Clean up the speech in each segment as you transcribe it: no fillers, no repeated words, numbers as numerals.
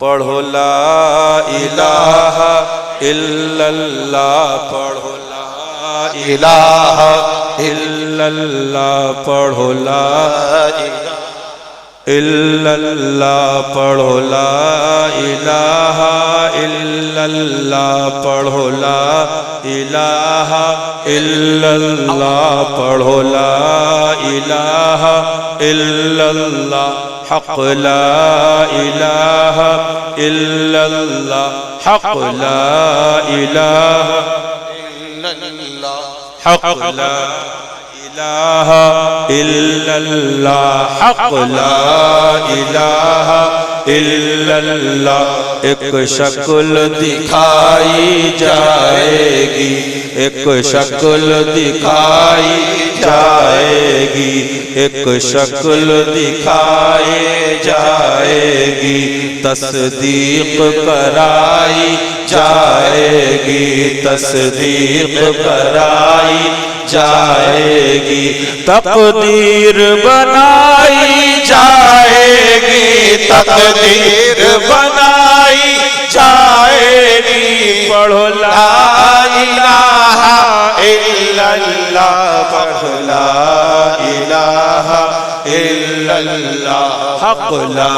पढ़ो ला इलाहा इल्लल्लाह, पढ़ो ला इलाहा इल्लल्लाह, पढ़ो ला इल्लल्लाह, पढ़ो ला इलाहा इल्लल्लाह, पढ़ो ला इलाहा इल्लल्लाह, पढ़ो ला इलाहा इल्लल्लाह, हक़ ला इलाहा इल्लल्लाह, हक़ ला इलाहा इल्लल्लाह, हक़ ला इलाहा इल्लल्लाह, हक़ ला इलाहा इल्लल्लाह। एक शक्ल दिखाई जाएगी, एक शक्ल दिखाई जाएगी, एक शक्ल दिखाई जाएगी, तस्दीक कराई जाएगी, तस्दीक कराई जाएगी, तकदीर बनाई जाएगी, तकदीर बनाई जाएगी, पढ़ो ला इलाहा इल्लल्लाह, पढ़ो ला इलाहा इल्लल्लाह, हक़ ला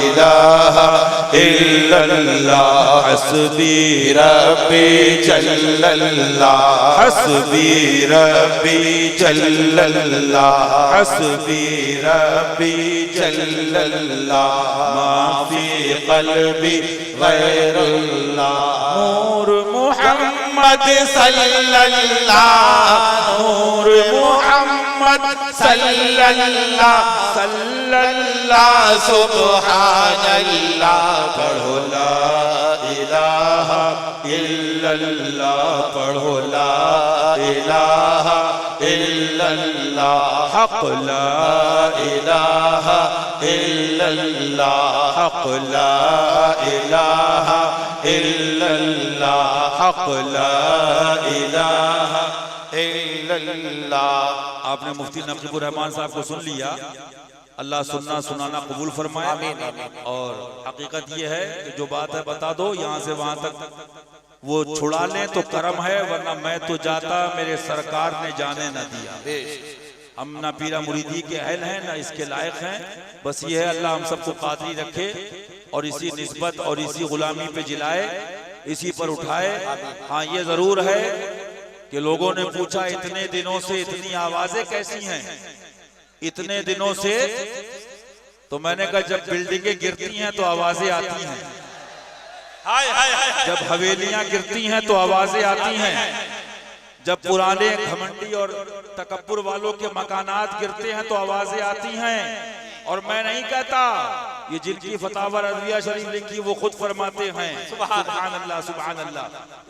इलाहा इल्लल्लाह, हस्बी रब्बी जल्लल्लाह, हस्बी रब्बी जल्लल्लाह, हस्बी रब्बी जल्लल्लाह, मा फी क़ल्बी गैरुल्लाह, नूर मुहम्मद सल्लल्लाह, नूर मुहम्मद सल्लल्लाह सल्लल्लाह, सुब्हानल्लाह, पढ़ो ला इलाहा इल्लल्लाह, पढ़ो ला इलाहा इल्लल्लाह, हक़ ला इलाहा इल्लल्लाह, हक़ ला इलाहा इल्लल्लाह, हक़ ला इलाहा इल्लल्लाह। आपने मुफ्ती नकीबुर रहमान साहब को सुन लिया, अल्लाह सुनना सुनाना कबूल फरमाए। और हकीकत ये है कि जो बात है बता दो, यहाँ से वहाँ तक वो छुड़ा लें तो करम है, वरना मैं तो जाता मेरे सरकार ने जाने न दिया। हम ना पीरा मुरीदी के अहल हैं ना इसके लायक हैं। बस ये है अल्लाह हम सबको कादरी रखे और इसी निस्बत और इसी गुलामी पे जिलाए, इसी पर उठाए। हाँ ये जरूर है कि लोगों ने पूछा इतने दिनों से इतनी आवाजें कैसी हैं, इतने दिनों से, तो मैंने कहा जब बिल्डिंगें गिरती हैं तो आवाजें आती हैं, जब हवेलियां गिरती हैं तो आवाजें आती हैं, जब पुराने घमंडी और तकब्बुर वालों के मकानात गिरते हैं तो आवाजें आती हैं। और मैं नहीं कहता, ये जिनकी फतावा रज़विया शरीफ लिखी वो खुद फरमाते हैं, सुभान अल्लाह सुभान अल्लाह।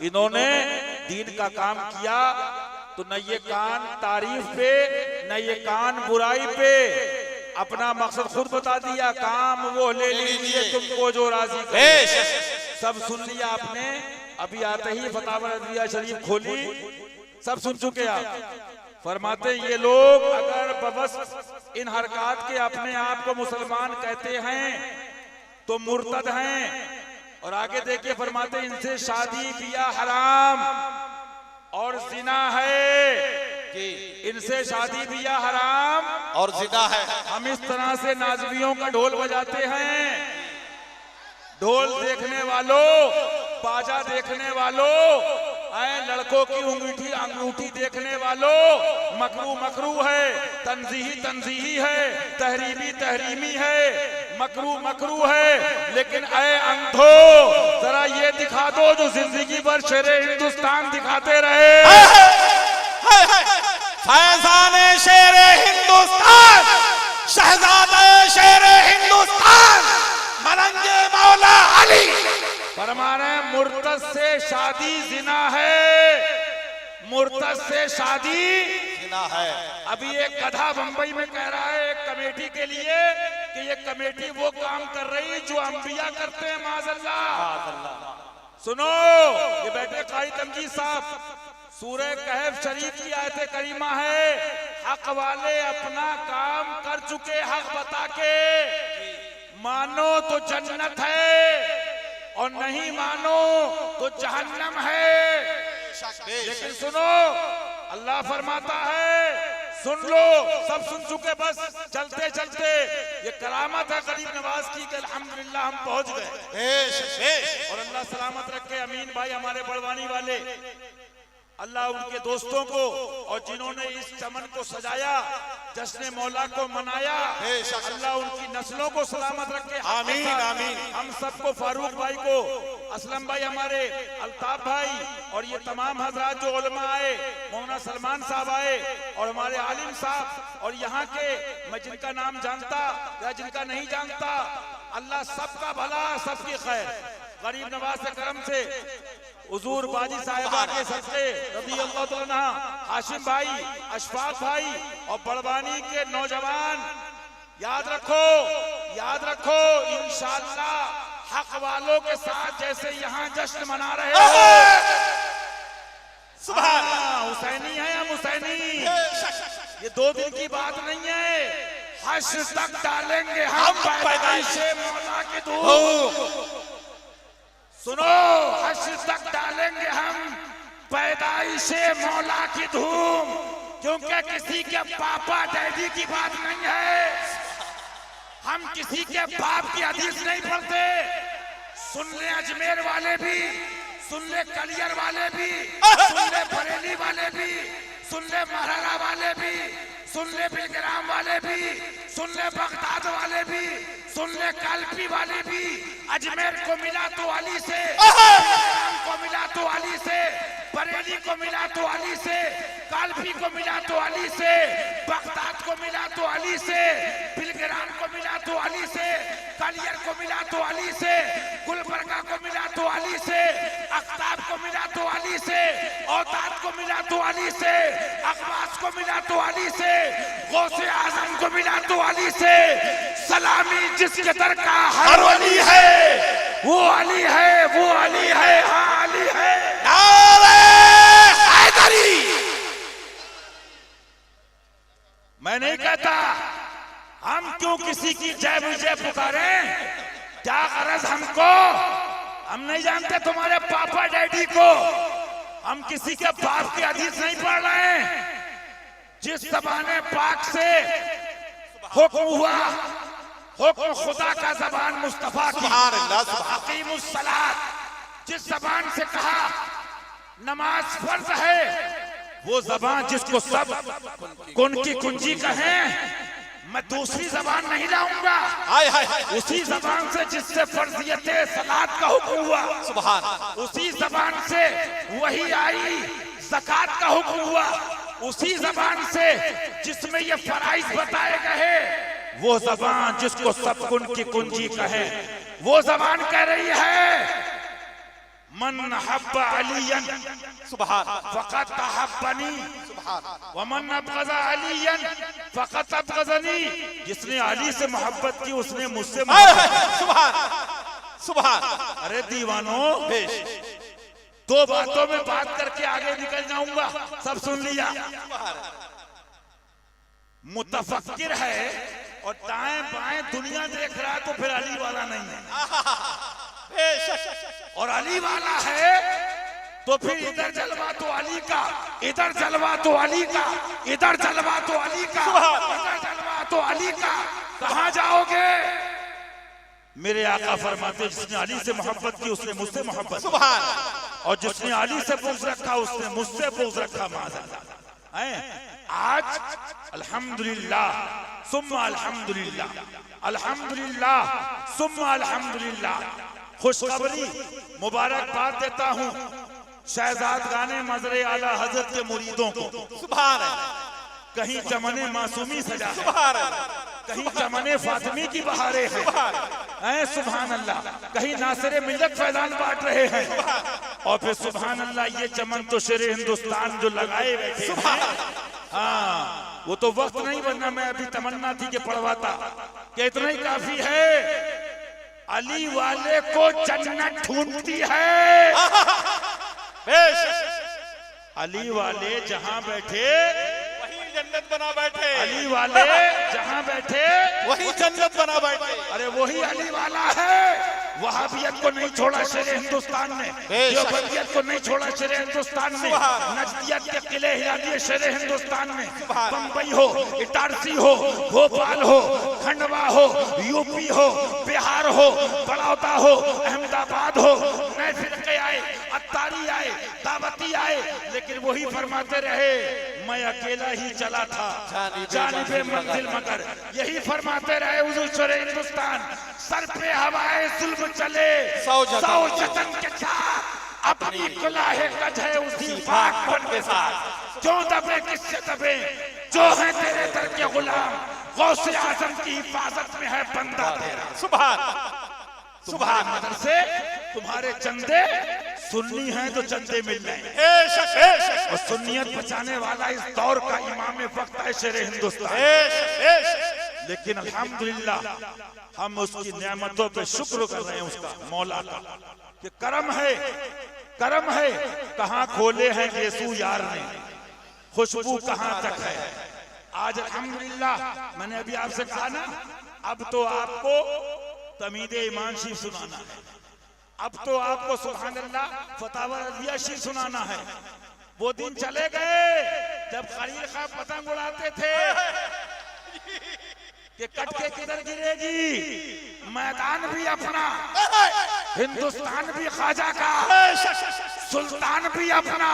इन्होंने दीन का काम किया तो न ये कान तारीफ पे न ये कान बुराई पे, अपना मकसद खुद बता दिया, काम वो ले लीजिए तुमको जो राजी करे। सब सुन लिया आपने, अभी आते ही फतावा रज़विया शरीफ खोली, सब सुन चुके आप। फरमाते ये लोग अगर बबस इन हरकत के अपने आप को मुसलमान कहते हैं तो मुर्तद हैं। और आगे देखिए फरमाते इनसे शादी बिया हराम और जिना है, इनसे शादी बिया हराम और जिना है। हम इस तरह से नाज़वियों का ढोल बजाते हैं। ढोल देखने वालों, बाजा देखने वालों, लड़कों की अंगूठी देखने वालों, मकरू मकरू है, तंजीही तंजीही है, तहरीमी तहरीमी है, मकरू मकरू है। लेकिन ऐ अंधो जरा ये दिखा दो जो जिंदगी भर शेरे हिंदुस्तान दिखाते रहे। फैजाने शेरे हिंदुस्तान, शहजादे शेरे हिंदुस्तान, मलंगे मौला अली फरमा रहे मुर्तद से शादी जिना है, मुर्तद से शादी जिना है। अभी एक गधा बंबई में कह रहा है एक कमेटी के लिए कि ये कमेटी वो काम कर रही जो अंबिया करते हैं माज़अल्लाह। सुनो ये बैठे कारी तमजीद साहब, सूरह कहफ शरीफ की आयत करीमा है, हक वाले अपना काम कर चुके, हक बता के मानो तो जन्नत है, और नहीं मानो तो जहन्नम है। लेकिन सुनो, अल्लाह फरमाता है, सुन लो, सब सुन चुके, बस चलते चलते ये करामत है गरीब नवाज की कि अल्हम्दुलिल्लाह हम पहुंच गए। और अल्लाह सलामत रखे अमीन भाई हमारे बड़वानी वाले, अल्लाह उनके दोस्तों को और जिन्होंने इस चमन को सजाया, जश्न मौला को मनाया, अल्लाह उनकी नस्लों को सलामत रखे। आमीन आमीन। हम सबको, फारूक भाई को, असलम भाई हमारे, अल्ताफ भाई और ये तमाम हजरात जो उलमा आए, मौलाना सलमान साहब आए और हमारे आलिम साहब और यहाँ के, मैं जिनका नाम जानता या जिनका नहीं जानता, अल्लाह सबका भला सबकी खैर, गरीब नवाज से करम से हुजूर बाजी साहिबा के सदके रज़ी अल्लाह तआला अन्हा, हाशिम भाई, अशफाक भाई और बड़वानी के नौजवान, याद रखो इंशाअल्लाह हक वालों के साथ जैसे यहाँ जश्न मना रहे हो, सुभान अल्लाह, हुसैनी है हम हुसैनी, ये 2 दिन की बात नहीं है, हश्र तक डालेंगे हम पैदाइशे मौला की धूम। सुनो, हश्र तक डालेंगे हम पैदाइशे मौला की धूम, क्योंकि किसी के पापा डैडी की बात नहीं है, हम किसी के बाप की हदीस नहीं पढ़ते। सुन ले अजमेर वाले भी, सुन ले कलियर वाले भी, सुन ले बरेली वाले भी, सुन ले महराला वाले भी, सुन ले बिलग्राम वाले भी, सुन ले बगदाद वाले भी, सुन ले कालपी वाले भी। अजमेर को मिला तो अली से, बिलग्राम को मिला तो अली से, बरेली को मिला तो अली से, कालपी को मिला तो अली से, बगदाद को मिला तो अली से, बिलग्राम को मिला तो अली से, कलियर को मिला तो अली से, गुलबर्गा को मिला तो अली से, अख्ताब को मिला तो अली से, औताद को मिला तो अली से, अखबास को मिला तो अली से, गौसे आजम को मिला तो अली से। सलामी जिसके दर का हर वली है, वो अली है, वो अली है, हाँ अली है। नारे हैदरी। मैं नहीं कहता हम क्यों किसी की जय विजय पुकारें, क्या गरज हमको, हम नहीं जानते तुम्हारे पापा डैडी को, हम किसी के बाप की हदीस नहीं पढ़ रहे हैं। जिस ज़बाने पाक से हुक्म हुआ, हुक्म खुदा का ज़बान मुस्तफा की, अकीमुस सलात, जिस ज़बान से कहा नमाज फर्ज है, वो ज़बान जिसको सब कुन की कुंजी कहें, मैं दूसरी ज़बान नहीं लाऊंगा, उसी ज़बान से जिससे फर्जियते सलात का हुक्म हुआ, सुभान, उसी ज़बान से वही आई ज़कात का हुक्म हुआ, उसी ज़बान से जिसमें ये फराइज बताए गए, वो ज़बान जिसको सब कुन की कुंजी कहे, वो ज़बान कह रही है मन हब्बा अलियन सुभान फक़त अहब्बनी व मन अबग़ज़ा अलियन फक़त अबग़ज़नी। जिसने अली से मोहब्बत की उसने मुझसे सुभान सुभान। अरे दीवानों, 2 बातों में बात करके आगे निकल जाऊंगा, सब सुन लिया। मुतफक्किर है और दाएं बाएं दुनिया देख रहा है तो फिर अली वाला नहीं है, और अली वाला है तो फिर इधर जलवा तो अली का, इधर जलवा तो अली का, इधर जलवा तो अली का, इधर जलवा तो अली का, कहां जाओगे? मेरे आका फरमाते जिसने अली से मोहब्बत की उसने मुझसे मोहब्बत, सुभान, और जिसने अली से बुग़्ज़ रखा उसने मुझसे बुग़्ज़ रखा। आज अल्हम्दुलिल्लाह सुम्मा अल्हम्दुलिल्लाह, अल्हम्दुलिल्लाह सुम्मा अल्हम्दुलिल्लाह, खुशखबरी मुबारकबाद देता हूँ शहजाद गाने मजरे आला हजरत के मुरीदों को, सुभान अल्लाह। कहीं चमने मासूमी सजा है, कहीं चमने फातिमी की बहारें हैं, सुभान अल्लाह, कहीं नासिरे मिल्लत फैजान बांट रहे हैं, और फिर सुभान अल्लाह ये चमन तो शेरे हिंदुस्तान जो लगाए बैठे हैं, हाँ वो तो वक्त नहीं, वरना मैं अभी तमन्ना थी कि पढ़वाता कि इतना ही काफी है। अली वाले को जन्नत ढूंढती है, अली वाले जहां बैठे वही जन्नत बना बैठे, अली वाले जहां बैठे वही जन्नत बना बैठे। अरे वही अली वाला है वहाबियत को नहीं छोड़ा शेर हिंदुस्तान ने, देवबंदियत को नहीं छोड़ा शेर हिंदुस्तान ने, नजदियत के किले हिला दिए शेर हिंदुस्तान ने। बम्बई हो, इटारसी हो, भोपाल हो, खंडवा हो, यूपी हो, बिहार हो, बड़ौदा हो, अहमदाबाद हो, नए फिरके आए, अत्तारी आए, दावती आए, लेकिन वही फरमाते रहे मैं अकेला ही चला था जानिबे मंजिल मगर। यही फरमाते रहे हुजूर शेर हिंदुस्तान। सर पे हवाए जुल्म चले सौ जतन के साथ, अपनी कुलाहे कज है उसी पाकपन के साथ। क्यों दबे किससे दबे जो है तेरे दर के गुलाम, गौसे आजम की हिफाजत में है बंदा तेरा। सुभान सुभान। मदर से तुम्हारे चंदे सुन्नी हैं तो चंदे मिल रहे हैं, और सुन्नियत बचाने वाला इस दौर का इमाम वक्त है शेर हिंदुस्तान। लेकिन अल्हम्दुलिल्लाह हम उसकी नेमतों पे शुक्र कर रहे हैं, उसका मौला का कि करम है कहाँ खोले हैं यीशु यार ने, खुशबू कहाँ तक है। आज अल्हम्दुलिल्लाह मैंने अभी आपसे कहा ना, अब तो आपको तमीदे ईमान शीफ सुनाना है, अब तो आपको सुभान अल्लाह फतावा रज़िया शीफ सुनाना है। वो दिन चले गए जब खलील खां पतंग उड़ाते थे कि कट के किधर गिरेगी। मैदान भी अपना, हिंदुस्तान भी ख्वाजा का, सुल्तान भी अपना,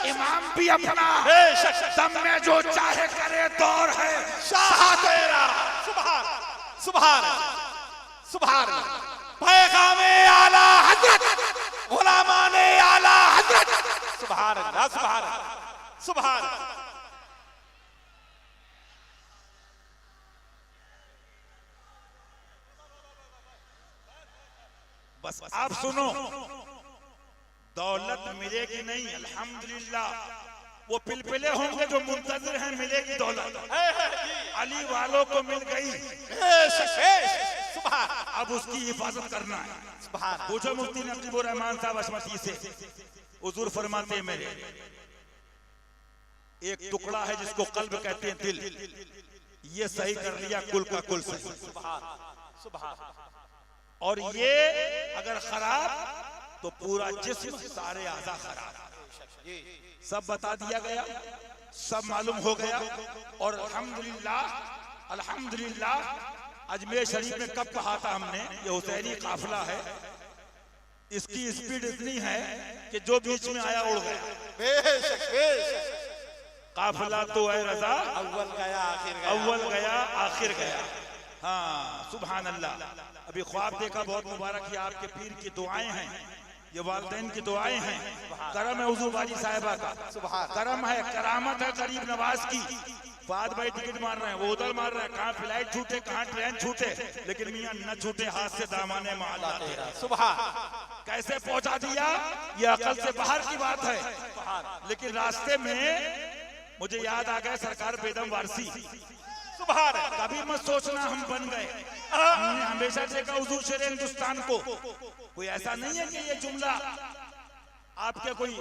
इमाम भी अपना, दम में जो चाहे करे दौर है शाह तेरा। सुभान सुभान सुभान। पैगामे आला हजरत, गुलामाने आला हजरत। सुभान अल्लाह सुभान सुभान। बस आप सुनो, दौलत मिलेगी नहीं अल्हम्दुलिल्लाह, वो पिलपिले होंगे जो मुंतजिर हैं मिलेगी दौलत। अली वालों को मिल गई, अब उसकी हिफाजत करना है। पूछो मुफ्ती नकीबुर रहमान साहब अशमती से, हुजूर फरमाते मेरे एक टुकड़ा है जिसको कल्ब कहते हैं, दिल, ये सही कर लिया कुल का कुल सही। और ये अगर खराब तो पूरा जिस्म सारे आज़ा खराब। सब बता दिया गया, सब मालूम हो गया। और अल्हम्दुलिल्लाह अल्हम्दुलिल्लाह अजमेर शरीफ में कब कहा था हमने, ये हुसैनी काफिला है, इसकी स्पीड इतनी है कि जो बीच में आया उड़ गया। काफिला तो है रजा, अव्वल गया आखिर गया। हाँ सुभान अल्लाह। अभी ख्वाब देखा, बहुत मुबारक, ये आपके पीर की दुआएं हैं, ये वालिदैन की दुआएं हैं। करम है हुजूर बाजी साहिबा का, करम है, करामत है गरीब नवाज की। फाद भाई टिकट मार रहे हैं, वो उधर मार रहे हैं, कहाँ फ्लाइट छूटे कहाँ ट्रेन छूटे, लेकिन मियां न छूटे हाथ से दामाने माला तेरा। सुभान। कैसे पहुंचा दिया ये अकल से बाहर की बात है। लेकिन रास्ते में मुझे याद आ गया सरकार बेदम वारसी। सुभान। कभी मत सोचना हम बन गए, हमने हमेशा देखा हुजूर शेर हिंदुस्तान को। कोई ऐसा नहीं है कि ये जुमला आपके कोई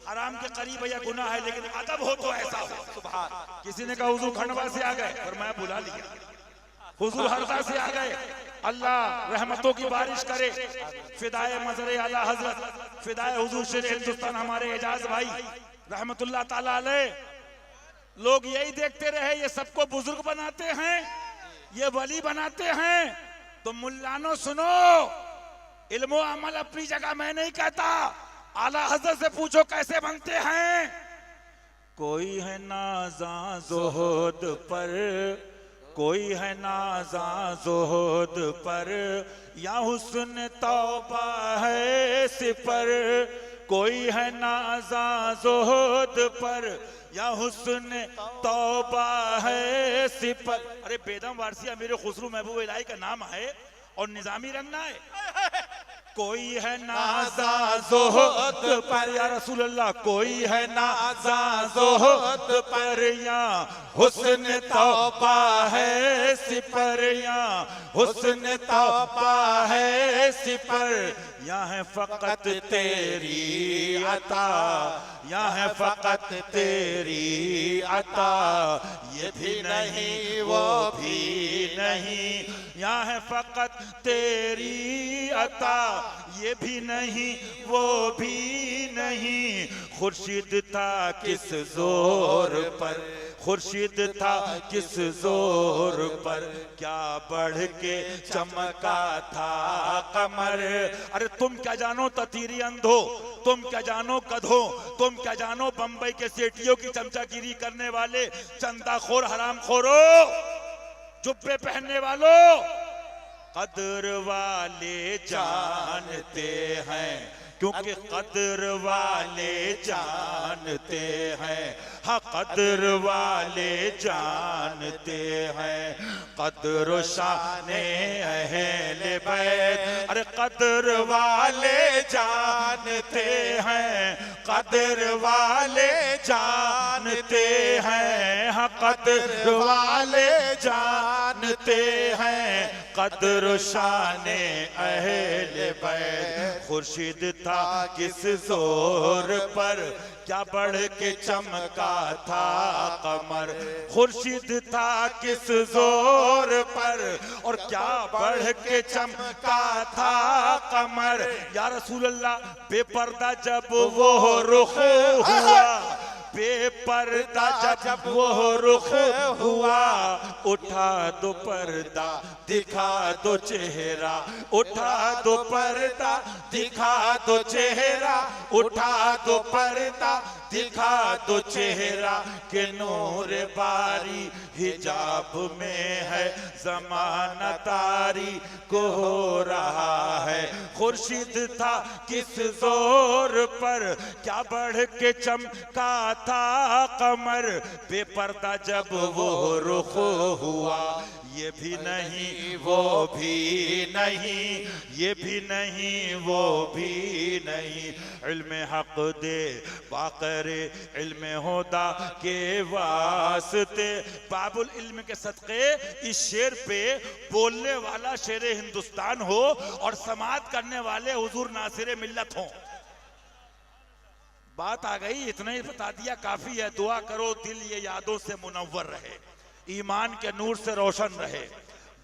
हराम के करीब है या गुनाह है, लेकिन अदब हो तो ऐसा हो। सुभान। किसी ने कहा हुजूर खंडवा से आ गए, और मैं बुला लिया। हुजूर हरदा से आ गए, अल्लाह रहमतों की बारिश करे। फिदाए मजरे आला हजरत, फिदाए हुजूर शेर हिंदुस्तान हमारे एजाज भाई रहमतुल्लाह ताला अलैह। लोग यही देखते रहे, ये सबको बुजुर्ग बनाते हैं, ये वली बनाते हैं। तो मुल्लानो सुनो, इल्म व अमल अपनी जगह मैं नहीं कहता, आला हज़रत से पूछो कैसे बनते हैं। कोई है नाज़ा ज़ुहद पर, कोई है नाज़ा ज़ुहद पर, या हुस्न तौबा है सिपर। कोई है नाज़ा ज़ुहद पर, या हुस्न तौबा है सिपर। अरे बेदम वारसी अमीर खुसरू महबूब इलाही का नाम है और निजामी रंगना है। कोई है नाज़ा ज़ुहद पर या रसूल अल्लाह, कोई है नाज़ा ज़ुहद पर या हुस्न तौबा है सिपर, या हुस्न तौबा है सिपर, या है फकत तेरी अता, या है फकत तेरी अता, ये भी नहीं वो भी नहीं, या है फकत तेरी अता, ये भी नहीं वो भी नहीं। खुर्शीद था किस जोर पर, खुर्शीद था किस जोर पर, क्या बढ़ के चमका था कमर। अरे तुम क्या जानो ततीरी अंधो, तुम क्या जानो गधो, तुम क्या जानो बंबई के सेठियों की चमचागिरी करने वाले चंदाखोर हरामखोरो, जुब्बे पहनने वालों, कदर वाले जानते हैं, क्योंकि कदर वाले जानते हैं, हाँ कदर वाले जानते हैं, कदर शाने अहले बैत। अरे कदर वाले जानते हैं, कदर वाले जानते हैं, हाँ कदर वाले जानते हैं, कदर शाने अहले बैत। खुर्शीद था किस जोर पर, क्या बढ़ के चमका था कमर। खुर्शीद था किस जोर पर, और क्या बढ़ के चमका था कमर। या रसूल अल्लाह, बेपर्दा जब वो रुख हुआ, बेपर्दा जब वो रुख हुआ, उठा दो पर्दा दिखा दो चेहरा, उठा दो पर्दा दिखा दो चेहरा, उठा दो पर्दा दिखा दो चेहरा, के नूर बारी हिजाब में है ज़माना तारी को हो रहा है। खुर्शीद था किस जोर पर, क्या बढ़ के चमका था कमर। बेपर्दा जब वो रुख हुआ, ये भी नहीं वो भी नहीं, ये भी नहीं वो भी नहीं। इल्म हक दे बाक़रे इल्म होदा के वास्ते, बाबुल इल्म के सदक़े इस शेर पे बोलने वाला शेर हिंदुस्तान हो और समात करने वाले हुजूर नासिर मिल्लत हो। बात आ गई, इतना ही बता दिया काफी है। दुआ करो दिल ये यादों से मुनव्वर रहे, ईमान के नूर से रोशन रहे।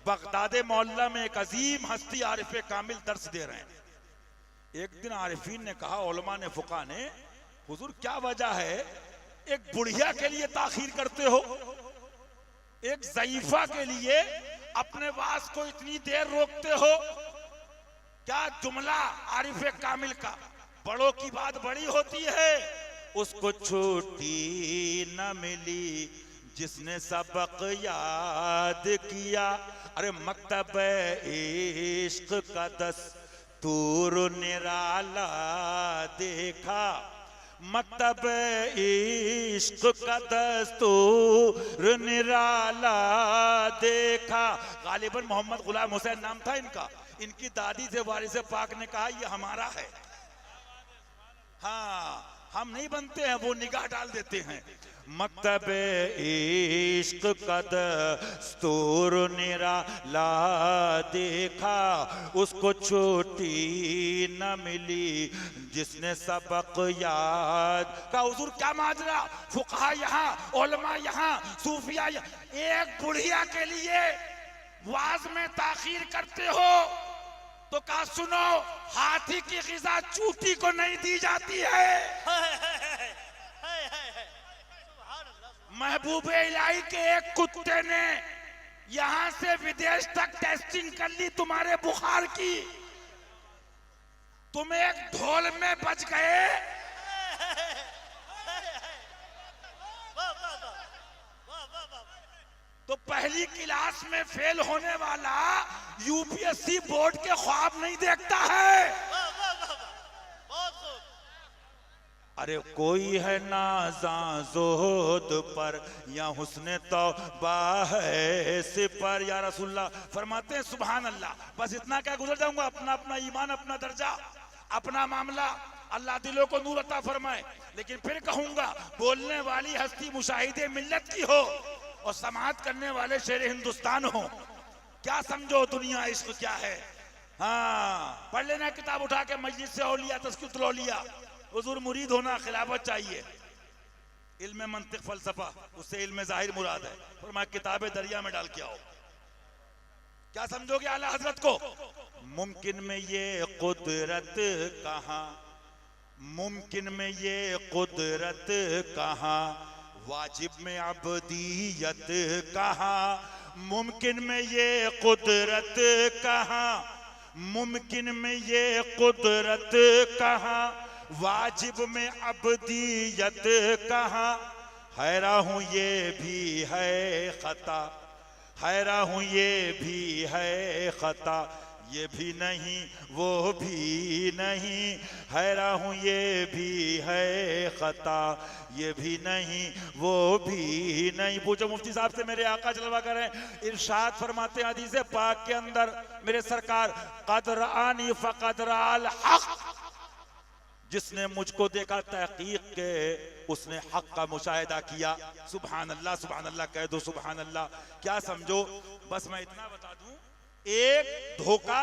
बगदाद मोहल्ला में एक अजीम हस्ती आरिफ कामिल दर्स दे रहे हैं। एक दिन आरिफीन ने कहा, उलमा ने, फुका ने, हुजूर क्या वजह है एक बुढ़िया के लिए ताखीर करते हो, एक ज़ईफा के लिए अपने वास को इतनी देर रोकते हो। क्या जुमला आरिफ कामिल का, बड़ों की बात बड़ी होती है। उसको छुट्टी न मिली जिसने सबक याद किया। अरे मकतब इश्क का दस्तूर निराला देखा, मकतब इश्क का दस्तूर निराला देखा। गालिबन मोहम्मद गुलाम हुसैन नाम था इनका। इनकी दादी से वारिस पाक ने कहा ये हमारा है। हाँ, हम नहीं बनते हैं, वो निगाह डाल देते हैं। मकतब इश्क का दस्तूर निराला देखा, उसको छुट्टी न मिली जिसने सबक याद का। हुजूर क्या माजरा, फुकहा यहाँ, उलमा यहाँ, सूफिया यहाँ, एक बुढ़िया के लिए वाज में ताखीर करते हो तो कहा सुनो, हाथी की ग़िज़ा चूटी को नहीं दी जाती है। महबूबे इलाही के एक कुत्ते ने यहां से विदेश तक टेस्टिंग कर ली तुम्हारे बुखार की, तुम एक ढोल में बच गए। तो पहली क्लास में फेल होने वाला यूपीएससी बोर्ड के ख्वाब नहीं देखता है। अरे कोई है नाज़ा ज़ुहद पर या हुस्न तौबा है सिपर। या रसूलुल्लाह फरमाते हैं सुभान अल्लाह, बस इतना क्या गुजर जाऊंगा, अपना अपना ईमान, अपना दर्जा, अपना मामला, अल्लाह दिलों को नूर अता फरमाए। लेकिन फिर कहूंगा बोलने वाली हस्ती मुशाहिदे मिल्लत की हो और समाअत करने वाले शेर हिंदुस्तान हो। क्या समझो दुनिया इश्क क्या है। हाँ, पढ़ लेना किताब उठा के मजलिस से औलिया तज़कियतुल औलिया। हुजूर मुरीद होना खिलाफत चाहिए। इल्म मंतिक फलसफा, उससे इल्म जाहिर मुराद है। फरमाया किताबें दरिया में डाल के आओ। क्या समझोगे आला हजरत को। मुमकिन में ये कुदरत कहाँ, मुमकिन में ये कुदरत कहाँ, वाजिब में अबदीयत कहाँ। मुमकिन में ये कुदरत कहाँ, मुमकिन में ये कुदरत कहाँ, वाजिब में अबदीयत कहाँ। हैरान हूँ ये भी है खता, हैरान हूँ ये भी है खता, ये भी नहीं वो भी नहीं। हैरान हूँ ये भी है खता, ये भी नहीं वो भी नहीं। पूछो मुफ्ती साहब से, मेरे आका जलवा करें, इरशाद फरमाते हैं हदीस पाक के अंदर मेरे सरकार, क़द रआनी फ़क़द रअल हक़, जिसने मुझको देखा तहकीक के उसने हक का मुशाहिदा किया। सुभान अल्लाह कह दो सुभान अल्लाह। क्या समझो, बस मैं इतना बता दूं, एक धोखा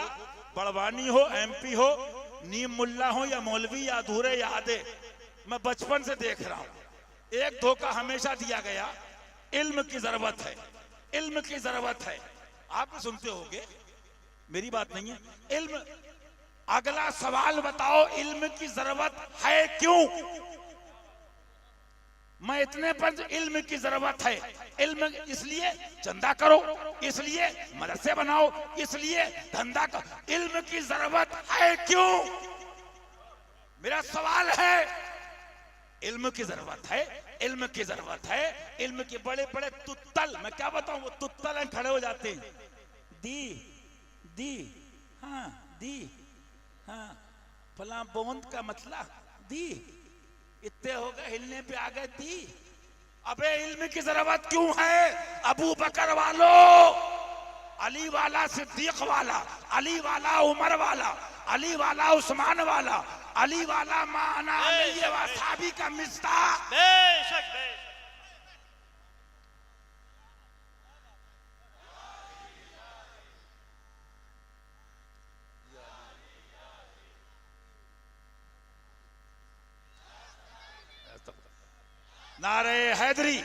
बड़वानी हो, एमपी हो, नीम मुल्ला हो या मौलवी या अधूरे या आधे, मैं बचपन से देख रहा हूं। एक धोखा हमेशा दिया गया, इल्म की जरूरत है, इल्म की जरूरत है। आप सुनते होंगे, मेरी बात नहीं है, इल्म। अगला सवाल बताओ, इल्म की जरूरत है क्यों। मैं इतने पर इल्म की जरूरत है, इल्म इसलिए चंदा करो, इसलिए मदरसे बनाओ, इसलिए धंधा करो। इल्म की जरूरत है क्यों, मेरा सवाल है। इल्म की जरूरत है, इल्म की जरूरत है। इल्म के बड़े बड़े तुत्तल, मैं क्या बताऊं, वो तुत्तल खड़े हो जाते हैं। दी हाँ दी हाँ, फला बोंद का मतलब दी, इतने हो गए, हिलने पे आ गए दी। अबे इल्म की जरूरत क्यों है। अबू बकर वालो, अली वाला, सिद्दीक वाला, अली वाला, उमर वाला, अली वाला, उस्मान वाला, अली वाला, माना अली व साहबी का मिस्ता। बेशक बेशक। नारे हैदरी,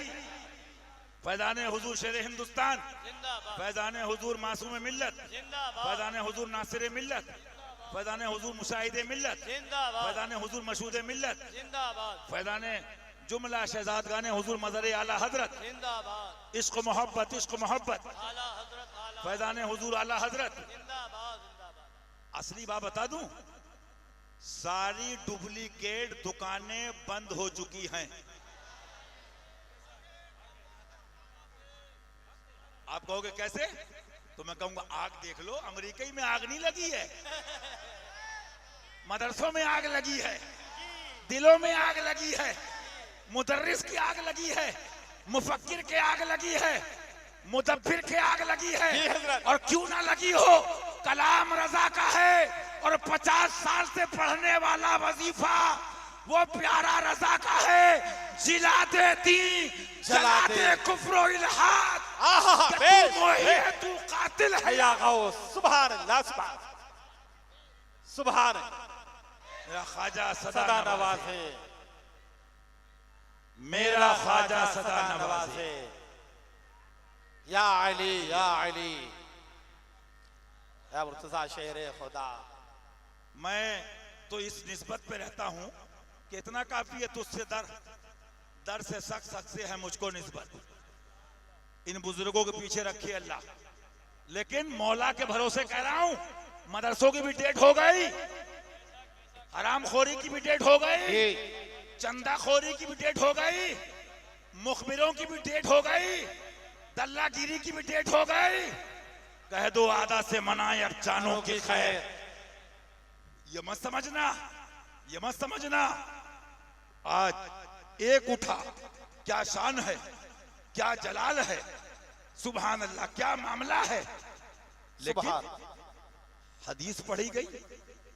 फैजाने हुजूर शेर हिंदुस्तान, फैजाने हुजूर मासूम मिल्लत, फैजाने हुजूर नासिर मिल्लत, फैजाने हुजूर मुशाहिदे मिल्लत, फैजाने हुजूर मशहूद मिल्लत, फैजाने जुमला शहजादगाने हुजूर मज़र आला हजरत, इश्क मोहब्बत, इश्क मोहब्बत, फैजाने हुजूर आला हजरत। असली बात बता दूं, सारी डुप्लीकेट दुकानें बंद हो चुकी हैं। आप कहोगे कैसे, तो मैं कहूंगा आग देख लो, अमेरिका में आग नहीं लगी है, मदरसों में आग लगी है, दिलों में आग लगी है, मुदर्रिस की आग लगी है, मुफक्किर के आग लगी है, मुदब्बिर के आग लगी है। और क्यों ना लगी हो, कलाम रजा का है और 50 साल से पढ़ने वाला वजीफा वो प्यारा रजा का है। जिला देती जला दे कुफ्र इल्हाद, तू कातिल है या गौस। सुभान अल्लाह, सुभान मेरा ख्वाजा सदा नवाज है, मेरा ख्वाजा सदा नवाज है। या अली या अली या मुर्तज़ा शेर खुदा। मैं तो इस निस्बत पे रहता हूं कि इतना काफी है, तुझसे दर से सख्त से है मुझको निस्बत। इन बुजुर्गों के पीछे रखिए अल्लाह। लेकिन मौला के भरोसे कह रहा हूं, मदरसों की भी डेट हो गई, हरामखोरी की भी डेट हो गई, चंदाखोरी की भी डेट हो गई, मुखबिरों की भी डेट हो गई, दल्लागिरी की भी डेट हो गई। कह दो आदा से मनाए अब जानों की खैर। ये मत समझना, ये मत समझना। आज एक उठा, क्या शान है, क्या जलाल है, सुभान अल्लाह, क्या मामला है। लेकिन हदीस पढ़ी गई,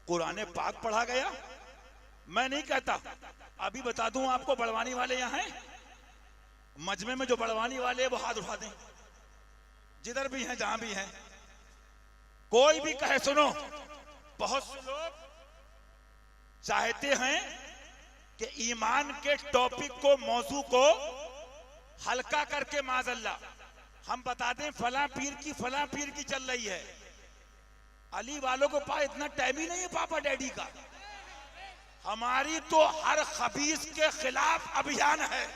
कुरान पाक पढ़ा गया। मैं नहीं कहता, अभी बता दूं आपको, बड़वानी वाले यहाँ हैं मजमे में, जो बड़वानी वाले वो हाथ उठा दें, जिधर भी हैं जहां भी हैं। कोई भी कहे, सुनो, बहुत से लोग चाहते हैं कि ईमान के टॉपिक को, मौजू को हल्का करके माज़अल्लाह हम बता दें फला पीर की चल रही है। अली वालों को पास इतना टाइम ही नहीं है पापा डैडी का। हमारी तो हर खबीस के खिलाफ अभियान है,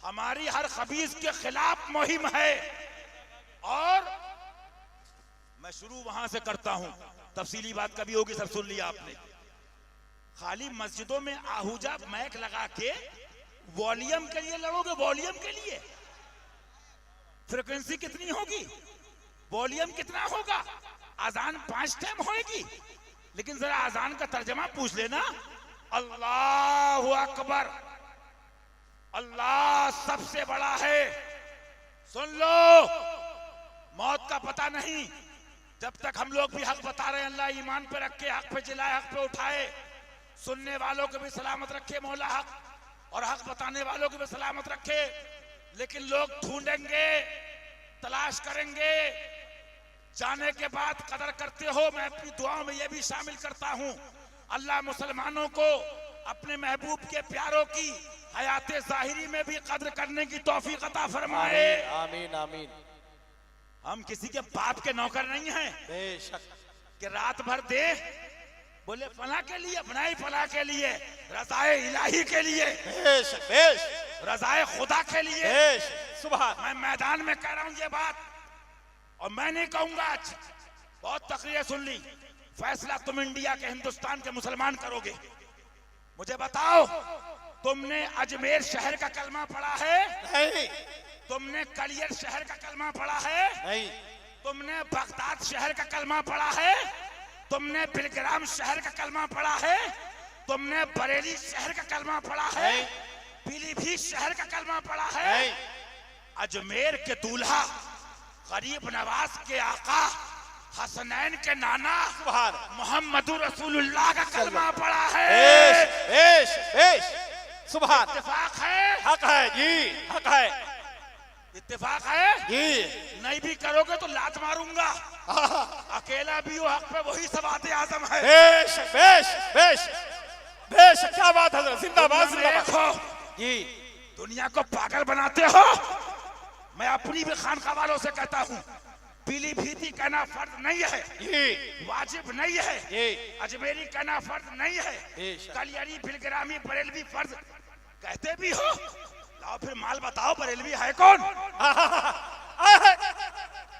हमारी हर खबीस के खिलाफ मुहिम है। और मैं शुरू वहां से करता हूं, तफसीली बात कभी होगी, सब सुन लिया आपने। खाली मस्जिदों में आहूजा मैक लगा के वॉल्यूम के लिए लड़ोगे, वॉल्यूम के लिए फ्रीक्वेंसी कितनी होगी, वॉल्यूम कितना होगा, अजान 5 टाइम होएगी। लेकिन जरा अजान का तर्जमा पूछ लेना, अल्लाहु अकबर, अल्लाह सबसे बड़ा है। सुन लो, मौत का पता नहीं, जब तक हम लोग भी हक बता रहे हैं, अल्लाह ईमान पे रखे, हक पे जिलाए, हक पे उठाए, सुनने वालों को भी सलामत रखे मौला हक, और हक बताने वालों को भी सलामत रखे। लेकिन लोग ढूंढेंगे, तलाश करेंगे, जाने के बाद कदर करते हो। मैं अपनी दुआओं में यह भी शामिल करता हूं, अल्लाह मुसलमानों को अपने महबूब के प्यारों की हयाते ज़ाहिरी में भी कदर करने की तौफीक अता फरमाए। आमीन आमीन। हम किसी के बाप के नौकर नहीं हैं बेशक, कि रात भर दे बोले फला के लिए, बनाई फला के लिए, रज़ाए इलाही के लिए, बेशक बेशक, रज़ाए खुदा के लिए। बेशक, सुभान। मैं मैदान में कह रहा हूं ये बात, और मैं नहीं कहूंगा। आज बहुत तकरीरें सुन ली, फैसला तुम इंडिया के, हिंदुस्तान के मुसलमान करोगे। मुझे बताओ, तुमने अजमेर शहर का कलमा पढ़ा है? नहीं। तुमने कलियर शहर का कलमा पढ़ा है? नहीं। तुमने बगदाद शहर का कलमा पढ़ा है? तुमने बिलग्राम शहर का कलमा पढ़ा है? तुमने बरेली शहर का कलमा पढ़ा है? पीलीभीत शहर का कलमा पढ़ा है? अजमेर के दूल्हा, गरीब नवाज के आका, हसनैन के नाना मोहम्मद रसूलुल्लाह का कलमा पढ़ा है। सुभान। इत्तेफाक है? हक है जी, हक है, इत्तेफाक है जी। नहीं भी करोगे तो लात मारूंगा। अकेला भी हो हक पे, वही सवाते आजम है। बेश बेश बेश बेश, क्या बात है, जिंदाबाद जिंदाबाद जी। दुनिया को पागल बनाते हो। मैं अपनी भी खानका वालों से कहता हूँ, पीलीभीती कहना फर्ज नहीं है, वाजिब नहीं है, अजमेरी कहना फर्ज नहीं है, कलियरी बिलग्रामी बरेलवी फर्ज कहते भी हो। लाओ फिर माल बताओ, बरेलवी है कौन?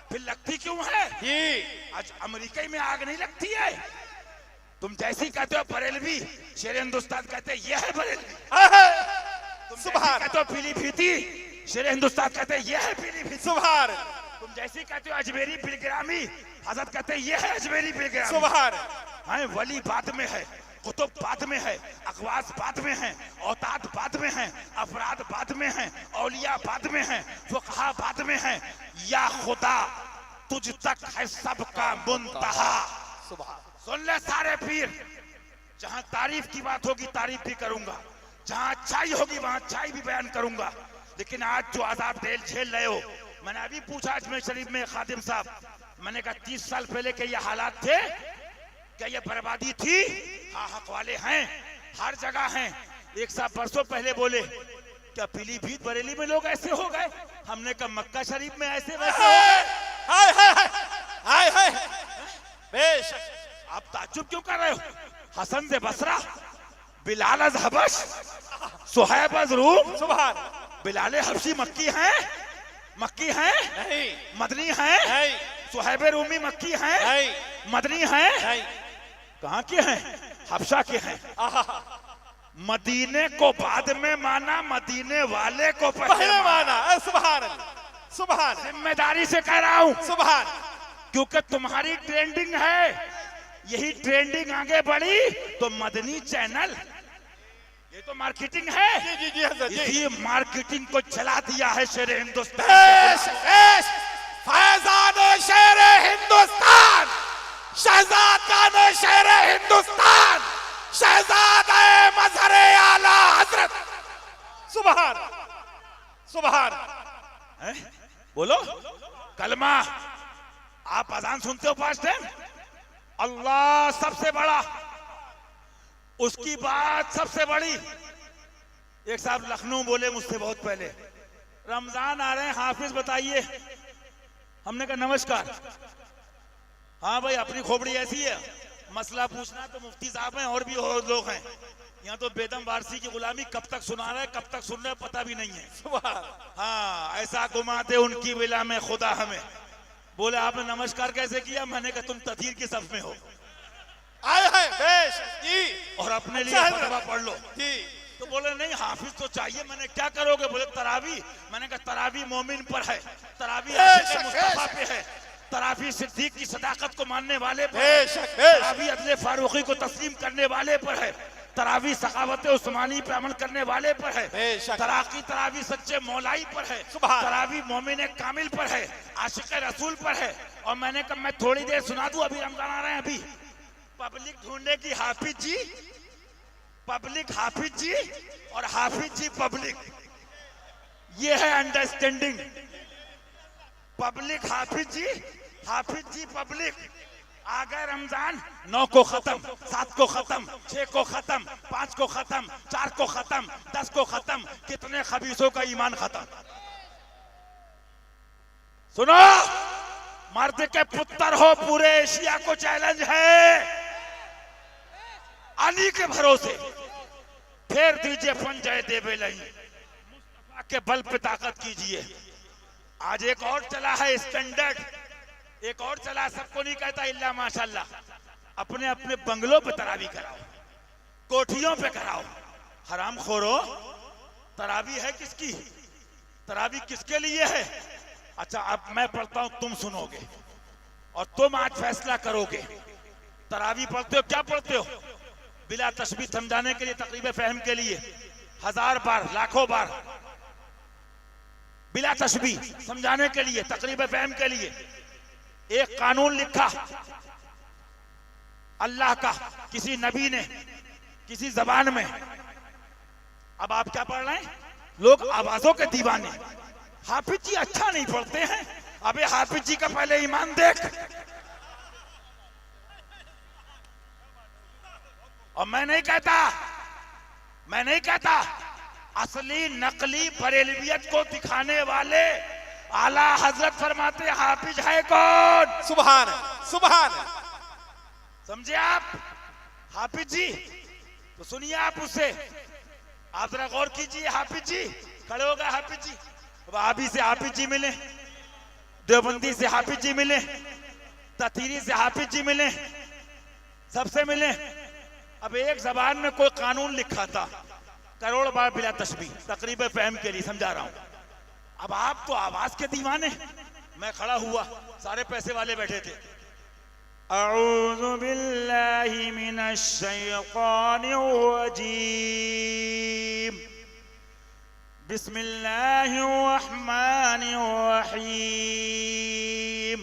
फिर लगती क्यों है? आज अमेरिका में आग नहीं लगती है? तुम जैसी कहते हो बरेलवी, शेर हिंदुस्तान कहते ये है बरेलवी। तुम कहते हो पीलीभीती, शेर हिंदुस्तान कहते ये है पीलीभीत। सुभान। तुम जैसे कहते हो अजमेरी बिलग्रामी, हजरत कहते ये है अजमेरी बिलग्रामी। सुभान। हैं वली बाद में है, कुतुब बाद में है, अखवास बाद में है, औताद बाद में है, अफराद बाद में है, औलिया बाद में है, फुकहा बाद में है। या खुदा तुझ तक है सबका मुंतहा। सुन ले सारे पीर, जहां तारीफ की बात होगी तारीफ भी करूंगा, जहां अच्छाई होगी वहां अच्छाई भी बयान करूंगा। लेकिन आज जो आजाद जेल झेल रहे हो, मैंने अभी पूछा अजमेर शरीफ में खादिम साहब, मैंने कहा 30 साल पहले के ये हालात थे क्या, ये बर्बादी थी? हाँ, हक वाले हैं, हर जगह हैं। एक साहब परसों पहले बोले क्या पीलीभीत बरेली में लोग ऐसे हो गए? हमने कहा मक्का शरीफ में ऐसे वैसे हो गए। हाय हाय हाय हाय, बेशक। आप ताज्जुब क्यों कर रहे हो? हसन से बसरा, बिलाल अज हबश, सुहैब अज रूम। सुभान। बिलाल हबशी मक्की हैं? मक्की हैं? नहीं। मदनी हैं? नहीं। सुहैब रूमी मक्की हैं? नहीं। मदनी हैं? नहीं। कहाँ के हैं? हबशा के हैं। मदीने को बाद में माना, मदीने वाले को पहले माना। सुभान सुभान। जिम्मेदारी से कह रहा हूँ, सुभान। क्योंकि तुम्हारी ट्रेंडिंग है, यही ट्रेंडिंग आगे बढ़ी तो मदनी चैनल, ये तो मार्केटिंग है। जी जी जी हजरत जी। इसी मार्केटिंग को चला दिया है शेर हिंदुस्तान। फैजान शेर हिंदुस्तान, शहजादा शेर हिंदुस्तान, शहजादा मजहर आला हजरत। सुभान सुभान। बोलो कलमा। आप अजान सुनते हो 5 टाइम? अल्लाह सबसे बड़ा, उसकी बात सबसे बड़ी। एक साहब लखनऊ बोले मुझसे बहुत पहले, रमजान आ रहे हैं हाफिज बताइए। हमने कहा नमस्कार। हाँ भाई अपनी खोपड़ी ऐसी है, मसला पूछना तो मुफ्ती साहब हैं और भी और लोग हैं। यहाँ तो बेदम वारसी की गुलामी कब तक सुना रहे, कब तक सुन रहे पता भी नहीं है। हाँ ऐसा घुमाते उनकी विला में खुदा हमें। बोले आपने नमस्कार कैसे किया? मैंने कहा तुम तदीर की सफ में हो। आए हैं बेश जी। और अपने लिए फतवा पढ़ लो जी। तो बोले नहीं हाफिज तो चाहिए। मैंने क्या करोगे? बोले तरावी। मैंने कहा तरावी मोमिन पर है, तरावी आशिक़ मुस्तफा पे है, तरावी सिद्दीक की सदाकत को मानने वाले पर है, तरावी अदले फारूकी को तस्लीम करने वाले पर है, तरावी सखावत उस्मानी पे अमल करने वाले पर है, तरावी सच्चे मौलाई पर है, तरावी मोमिन कामिल पर है, आशिक़ रसूल पर है। और मैंने कहा मैं थोड़ी देर सुना दूं, अभी रमजान आ रहे हैं, अभी पब्लिक ढूंढने की हाफिज जी, पब्लिक हाफिज जी और हाफिज जी पब्लिक, ये है अंडरस्टैंडिंग। पब्लिक हाफिज जी पब्लिक। आ गए रमजान, 9 को खत्म, 7 को खत्म, 6 को खत्म, 5 को खत्म, 4 को खत्म, 10 को खत्म। कितने खबीसों का ईमान खत्म। सुनो, मर्द के पुत्र हो, पूरे एशिया को चैलेंज है, अली के भरोसे फेर दीजिए पंजाए देवे नहीं, मुस्तफा के बल पे ताकत कीजिए। आज एक और चला है स्टैंडर्ड, एक और चला, सबको नहीं कहता इल्ला माशाल्लाह। अपने अपने बंगलों पे तरावी कराओ, कोठियों पे कराओ। हराम खोरो, तरावी है किसकी? तरावी किसके लिए है? अच्छा अब मैं पढ़ता हूं, तुम सुनोगे और तुम आज फैसला करोगे। तरावी पढ़ते हो, क्या पढ़ते हो? बिला तशबीह समझाने के लिए, तकरीब फहम के लिए 1000 बार, लाखों बार, बिला तशबीह समझाने के लिए, तकरीब फहम के लिए एक कानून लिखा अल्लाह का, किसी नबी ने, किसी जबान में। अब आप क्या पढ़ रहे हैं? लोग आवाजों के दीवाने। हाफिज जी अच्छा नहीं पढ़ते हैं। अबे हाफिज जी का पहले ईमान देख। और मैं नहीं कहता, असली नकली बरेलवियत को दिखाने वाले आला हजरत फरमाते हाफिज है कौन? सुभान सुभान। समझे आप? हाफिज जी तो सुनिए आप उससे, आप जरा गौर कीजिए। हाफिज जी खड़े हो गए, हाफिज जी वहाबी से हाफिज जी मिले, देवबंदी से हाफिज जी मिले, ततीरी से हाफिज जी मिले, सबसे मिले। अब एक जबान में कोई कानून लिखा था, करोड़ बार बिला तशबीह, तकरीब फहम के लिए समझा रहा हूं। अब आप तो आवाज के दीवाने। मैं खड़ा हुआ, सारे पैसे वाले बैठे थे। अऊज़ु बिल्लाहि मिनश शैतानिर रजीम, बिस्मिल्लाहिर रहमानिर रहीम।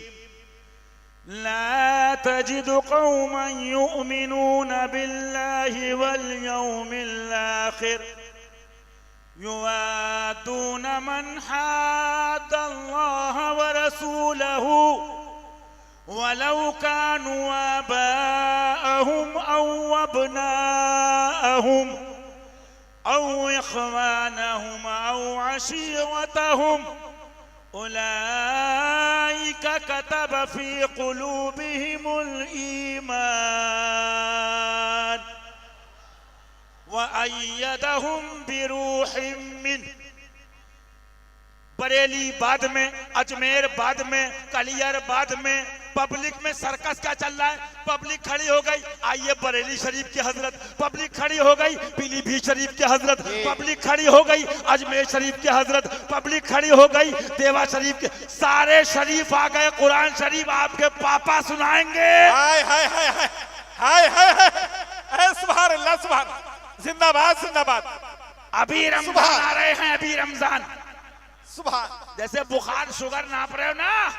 ला तजिदु कौमन युमिनून बिल्लाहि वल यौमिल आखिर युवादून मन हाद्दल्लाह व रसूलहु वलौ कानू आबाअहुम औ अबनाअहुम औ इख्वानहुम औ अशीरतहुम उलाइका कतब फी कुलूबिहिमुल ईमान वअय्यदहुम बिरूहिम मिन। बरेली बाद में, अजमेर बाद में, कलियर बाद में, पब्लिक में सर्कस क्या चल रहा है? पब्लिक खड़ी हो गई, आइए बरेली शरीफ की हजरत, पब्लिक खड़ी हो गई पीलीभीत शरीफ की हजरत, पब्लिक खड़ी हो गई अजमेर शरीफ की हजरत, पब्लिक खड़ी हो गई देवा शरीफ के। सारे शरीफ आ गए, कुरान शरीफ आपके पापा सुनाएंगे। हाय हाय हाय हाय हाय हाय हाय। सुभान अल्लाह, सुभान जिंदाबाद जिंदाबाद। अभी रमजान आ रहे हैं, अभी रमजान। सुभान। जैसे बुखार शुगर नाप रहे हो ना,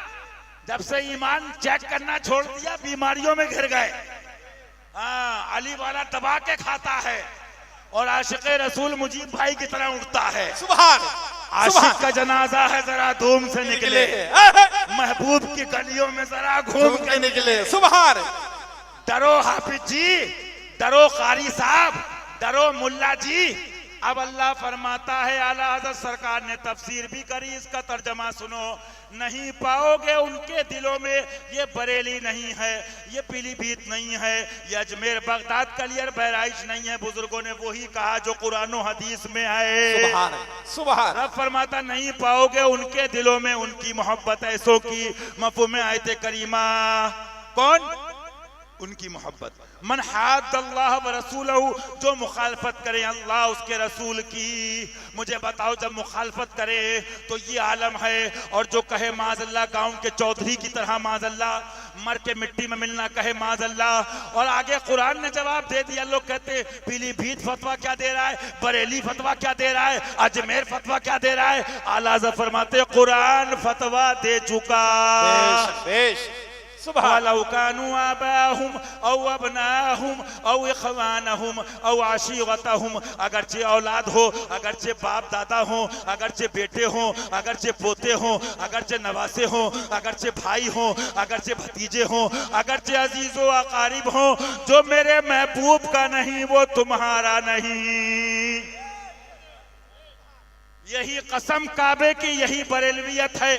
जब से ईमान चेक करना छोड़ दिया बीमारियों में घिर गए। हाँ, अली वाला दबा के खाता है और आशिक रसूल मुजीब भाई की तरह उठता है। सुभान। आशिक का जनाजा है, जरा धूम से निकले, महबूब की गलियों में जरा घूम के निकले। सुभान। डरो हाफिज जी, डरो कारी साहब, डरो मुल्ला जी। अब अल्लाह फरमाता है, आला हज़रत सरकार ने तफसीर भी करी, इसका तर्जमा सुनो। नहीं पाओगे उनके दिलों में, ये बरेली नहीं है, ये पीलीभीत नहीं है, ये अजमेर बगदाद कलियर बहराइच नहीं है। बुजुर्गों ने वही कहा जो कुरान और हदीस में है। सुभान सुभान। रब फरमाता नहीं पाओगे उनके दिलों में उनकी मोहब्बत ऐसों की। मफ़हूम आयत करीमा कौन? उनकी मोहब्बत। मन हाद्दल्लाह व रसूलहू, जो मुखालफत करे अल्लाह उसके रसूल की। मुझे बताओ, जब मुखालफत करे तो ये आलम है, और जो कहे माज़ल्लाह गाँव के चौधरी की तरह माज़ल्लाह, मर के मिट्टी में मिलना कहे माज़ल्लाह। और आगे कुरान ने जवाब दे दिया। लोग कहते पीलीभीत फतवा क्या दे रहा है, बरेली फतवा क्या दे रहा है, अजमेर फतवा क्या दे रहा है। आला हज़रत फरमाते कुरान फतवा दे चुका। बेश वलौ कानू आबाहुम औ अबनाहुम औ इख्वानहुम औ आशीरतहुम, अगरचे औलाद हो, अगरचे बाप दादा हो, अगरचे बेटे हो, अगरचे पोते हो, अगरचे नवासे हो, अगरचे भाई हो, अगरचे भतीजे हो, अगरचे अजीजो अकारिब हो, जो मेरे महबूब का नहीं वो तुम्हारा नहीं। यही कसम काबे की, यही बरेलवियत है,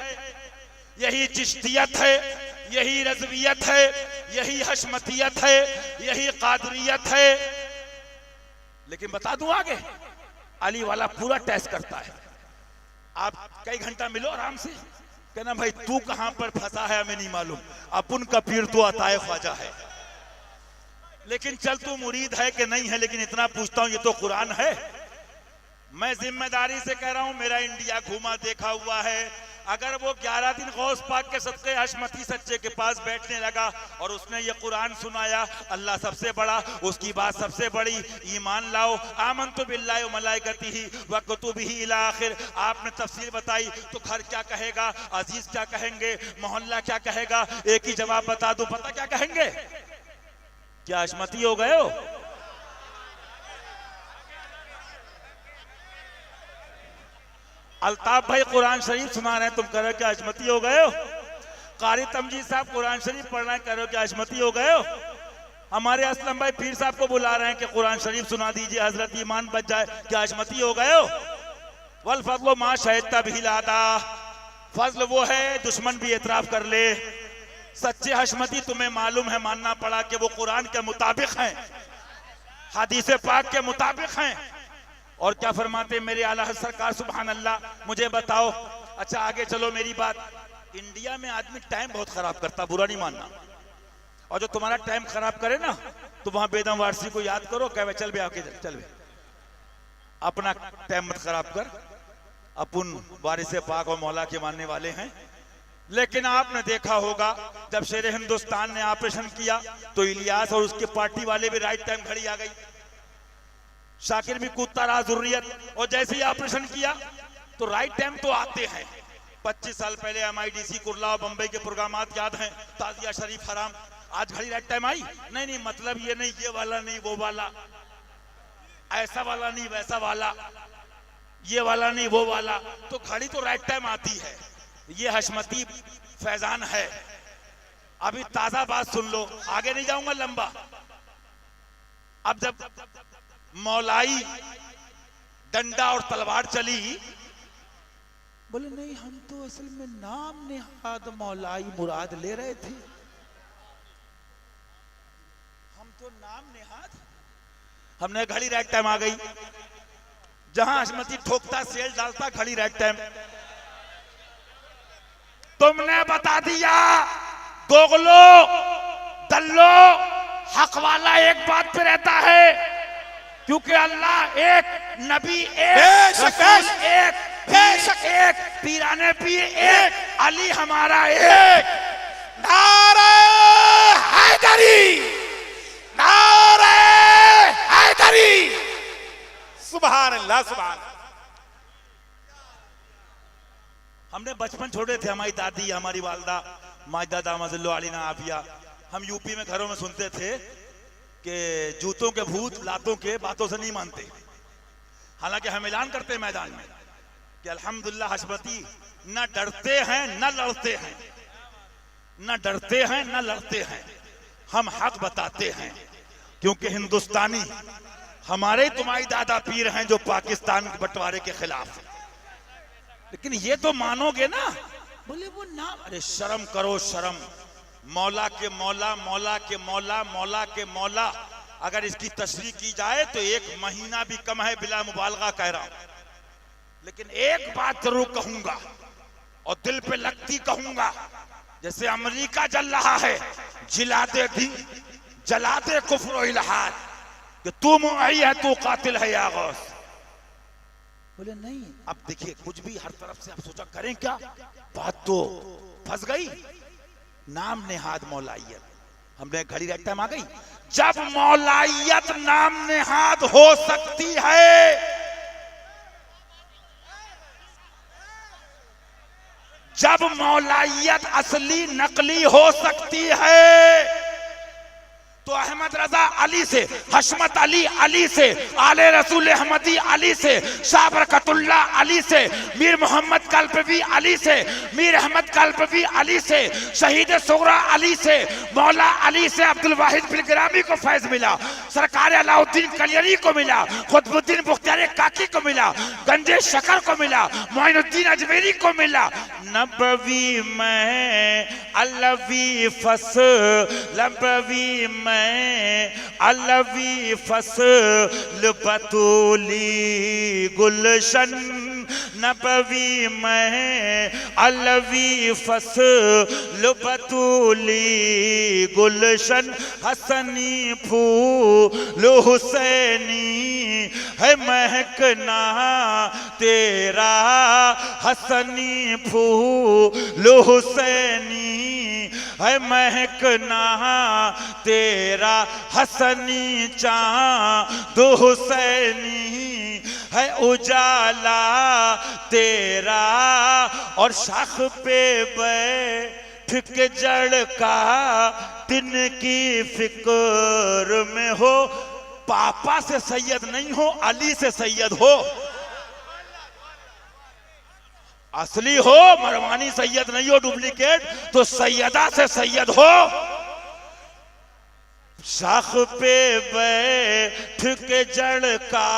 यही चिश्तियत है, यही रज़वियत है, यही हशमतियत है, यही कादरियत है। लेकिन बता दूं आगे, अली वाला पूरा टेस्ट करता है। आप कई घंटा मिलो आराम से, कहना भाई तू कहां पर फंसा है हमें नहीं मालूम, अपन का पीर तो अताए ख्वाजा है। लेकिन चल तू मुरीद है कि नहीं है, लेकिन इतना पूछता हूं, ये तो कुरान है। मैं जिम्मेदारी से कह रहा हूं, मेरा इंडिया घूमा देखा हुआ है। अगर वो 11 दिन गौस पाक के सदक़े हशमती सच्चे के पास बैठने लगा और उसने ये कुरान सुनाया, अल्लाह सबसे बड़ा, उसकी बात सबसे बड़ी, ईमान लाओ, आमनतु बिल्लाहि व मलाइकतिही व कुतुबिही इला आखिर, आपने तफसीर बताई, तो घर क्या कहेगा, अजीज क्या कहेंगे, मोहल्ला क्या कहेगा, एक ही जवाब बता दूं, पता क्या कहेंगे? क्या हशमती हो गए हो? अल्ताफ भाई कुरान शरीफ सुना रहे हैं, तुम कह रहे हो क्या हशमती हो गए हो? कारी तमजीद साहब कुरान शरीफ पढ़ रहे हैं, कह रहे हो क्या हशमती हो गए हो? हमारे असलम भाई पीर साहब को बुला रहे हैं कि कुरान शरीफ सुना दीजिए, हजरत ईमान बच जाए, क्या हशमती हो गए हो? वल फज़्लु मा शहिदता बिही लादा, फजल वो है दुश्मन भी एतराफ कर ले। सच्चे हशमती तुम्हें मालूम है, मानना पड़ा कि वो कुरान के मुताबिक हैं, हदीस पाक के मुताबिक हैं। और क्या फरमाते मेरे आला सरकार, सुभान अल्लाह। मुझे बताओ, अच्छा आगे चलो, मेरी बात, इंडिया में आदमी टाइम बहुत खराब करता, बुरा नहीं मानना, और जो तुम्हारा टाइम खराब करे ना, तो वहां बेदम वारसी को याद करो, कहे चल बे आके चल बे, अपना टाइम मत खराब कर, अपन वारिस पाक और मौला के मानने वाले हैं। लेकिन आपने देखा होगा, जब शेर हिंदुस्तान ने ऑपरेशन किया तो इलियास और उसके पार्टी वाले भी राइट टाइम घड़ी आ गई, शाकिर भी कूदता रहा जुर्रियत, और जैसे ही ऑपरेशन किया तो राइट टाइम तो आते हैं। 25 साल पहले MIDC कुर्ला और बंबई के प्रोग्रामात याद हैं, ताजिया शरीफ हराम, आज घड़ी राइट टाइम आई? नहीं, मतलब ये नहीं, ये वाला नहीं, वो वाला, ऐसा वाला नहीं, वैसा वाला, ये वाला नहीं, वो वाला, तो घड़ी तो राइट टाइम आती है। ये हशमती फैजान है। अभी ताजा बात सुन लो, आगे नहीं जाऊंगा लंबा। अब जब मौलाई डंडा और तलवार चली, बोले नहीं हम तो असल में नाम नेहाद मौलाई मुराद ले रहे थे, हम तो नाम नेहाद। हमने घड़ी राइट टाइम आ गई, जहां हशमती ठोकता सेल डालता घड़ी राइट टाइम। तुमने बता दिया दोगलो दल्लो, हक वाला एक बात पे रहता है, क्योंकि अल्लाह एक, नबी एक, रसूल एक, एक, पीराने पीर एक, अली हमारा एक। नारे हैदरी, नारे हैदरी, सुभान अल्लाह सुभान। हमने बचपन छोड़े थे, हमारी दादी हमारी वालदा माजदा दामजुल्लो अलीना आफिया, हम यूपी में घरों में सुनते थे कि जूतों के भूत लातों के बातों से नहीं मानते। हालांकि हम ऐलान करते हैं मैदान में कि अल्हम्दुलिल्लाह हस्बती, न डरते हैं न लड़ते हैं, न डरते हैं न लड़ते हैं, हम हक बताते हैं। क्योंकि हिंदुस्तानी हमारे तुम्हारी दादा पीर हैं जो पाकिस्तान के बंटवारे के खिलाफ। लेकिन ये तो मानोगे ना? बोले वो नाम, अरे शर्म करो शर्म। मौला के मौला, मौला के मौला, मौला के मौला, अगर इसकी तशरीह की जाए तो एक महीना भी कम है, बिला मुबालगा कह रहा हूं। लेकिन एक बात जरूर कहूंगा और दिल पे लगती कहूंगा, जैसे अमेरिका जल रहा है, जिला दे दी जला दे कुफ्र इल्हाद, कि तू मुआई है, तू कातिल है या गौस। बोले नहीं, अब देखिए कुछ भी हर तरफ से आप सोचा करें क्या, बात तो फंस गई। नाम नेहाद मौलाइयत, हमने घड़ी रहता टाइम आ गई। जब मौलाइयत नाम नेहाद हो सकती है, जब मौलाइयत असली नकली हो सकती है, तो अहमद रजा अली से, हशमत अली अली से, आले रसूल अहमदी अली से, शाह बरकतुल्लाह अली से, मीर मोहम्मद कल्पवी अली से, मीर अहमद कल्पवी अली से, शहीद सुगरा अली से, मौला अली से अब्दुल वाहिद बिलग्रामी को फैज मिला, सरकार अलाउद्दीन कलियरी को मिला, खुतबुद्दीन बुख्तियार काकी को मिला, गंजे शकर को मिला, मोइनुद्दीन अजमेरी को मिला। नबवी में अलवी फस, नबवी में अलवी फसल बतूली गुलशन, नबवी में अलवी फसल बतूली गुलशन, हसनी फूल हुसैनी है महकना तेरा, हसनी फूल हुसैनी है महकना तेरा, हसनी चाँद हुसैनी है उजाला तेरा, और शाख पे बैठ के जड़ का दिन की फिक्र में हो, पापा से सैयद नहीं हो, अली से सैयद हो, असली हो, मरवानी सैयद नहीं हो डुप्लीकेट, तो सैयदा से सैयद हो। शाख पे बैठ के जड़ का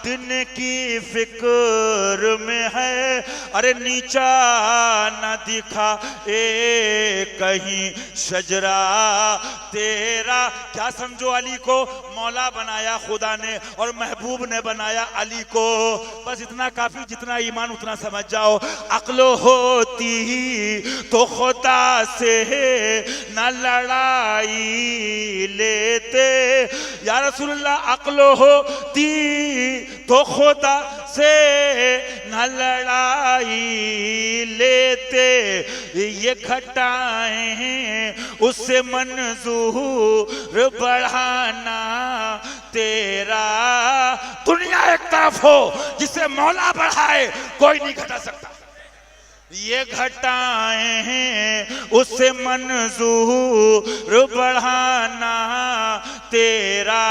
दिन की फिक्र में है, अरे नीचा न दिखा ए कहीं शजरा तेरा। क्या समझो, अली को मौला बनाया खुदा ने और महबूब ने बनाया अली को, बस इतना काफी, जितना ईमान उतना समझ जाओ। अक्ल होती तो खुदा से न लड़ाई लेते, या रसूलुल्लाह अक्ल होती तो खुदा से न लड़ाई लेते, ये घटाएं उससे मंजूर बढ़ाना तेरा। दुनिया एक तरफ हो जिसे मौला बढ़ाए, कोई नहीं घटा सकता, ये घटाएं हैं उससे मंजूर बढ़ाना तेरा,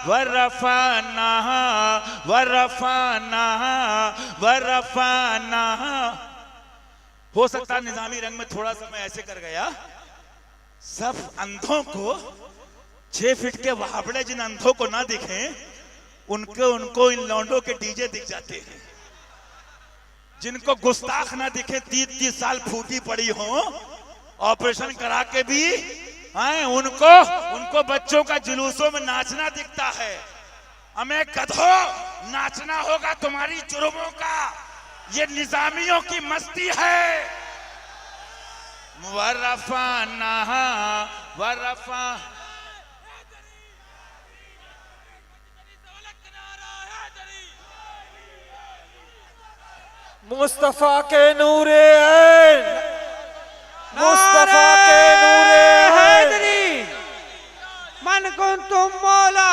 वरफाना वरफाना वरफाना। हो सकता निजामी रंग में थोड़ा सा मैं ऐसे कर गया, सब अंधों को 6 फीट के वहाबड़े जिन अंधों को ना दिखे, उनको इन लौंडों के डीजे दिख जाते हैं। जिनको गुस्ताख ना दिखे, 30-30 साल फूटी पड़ी हो, ऑपरेशन करा के भी आए, उनको बच्चों का जुलूसों में नाचना दिखता है। हमें गधों, नाचना होगा तुम्हारी जुर्मों का, ये निजामियों की मस्ती है। वरफाना वरफा, मुस्तफा के नूरे ऐन, मुस्तफा के नूरे हैदरी, मन कुंतुम मौला,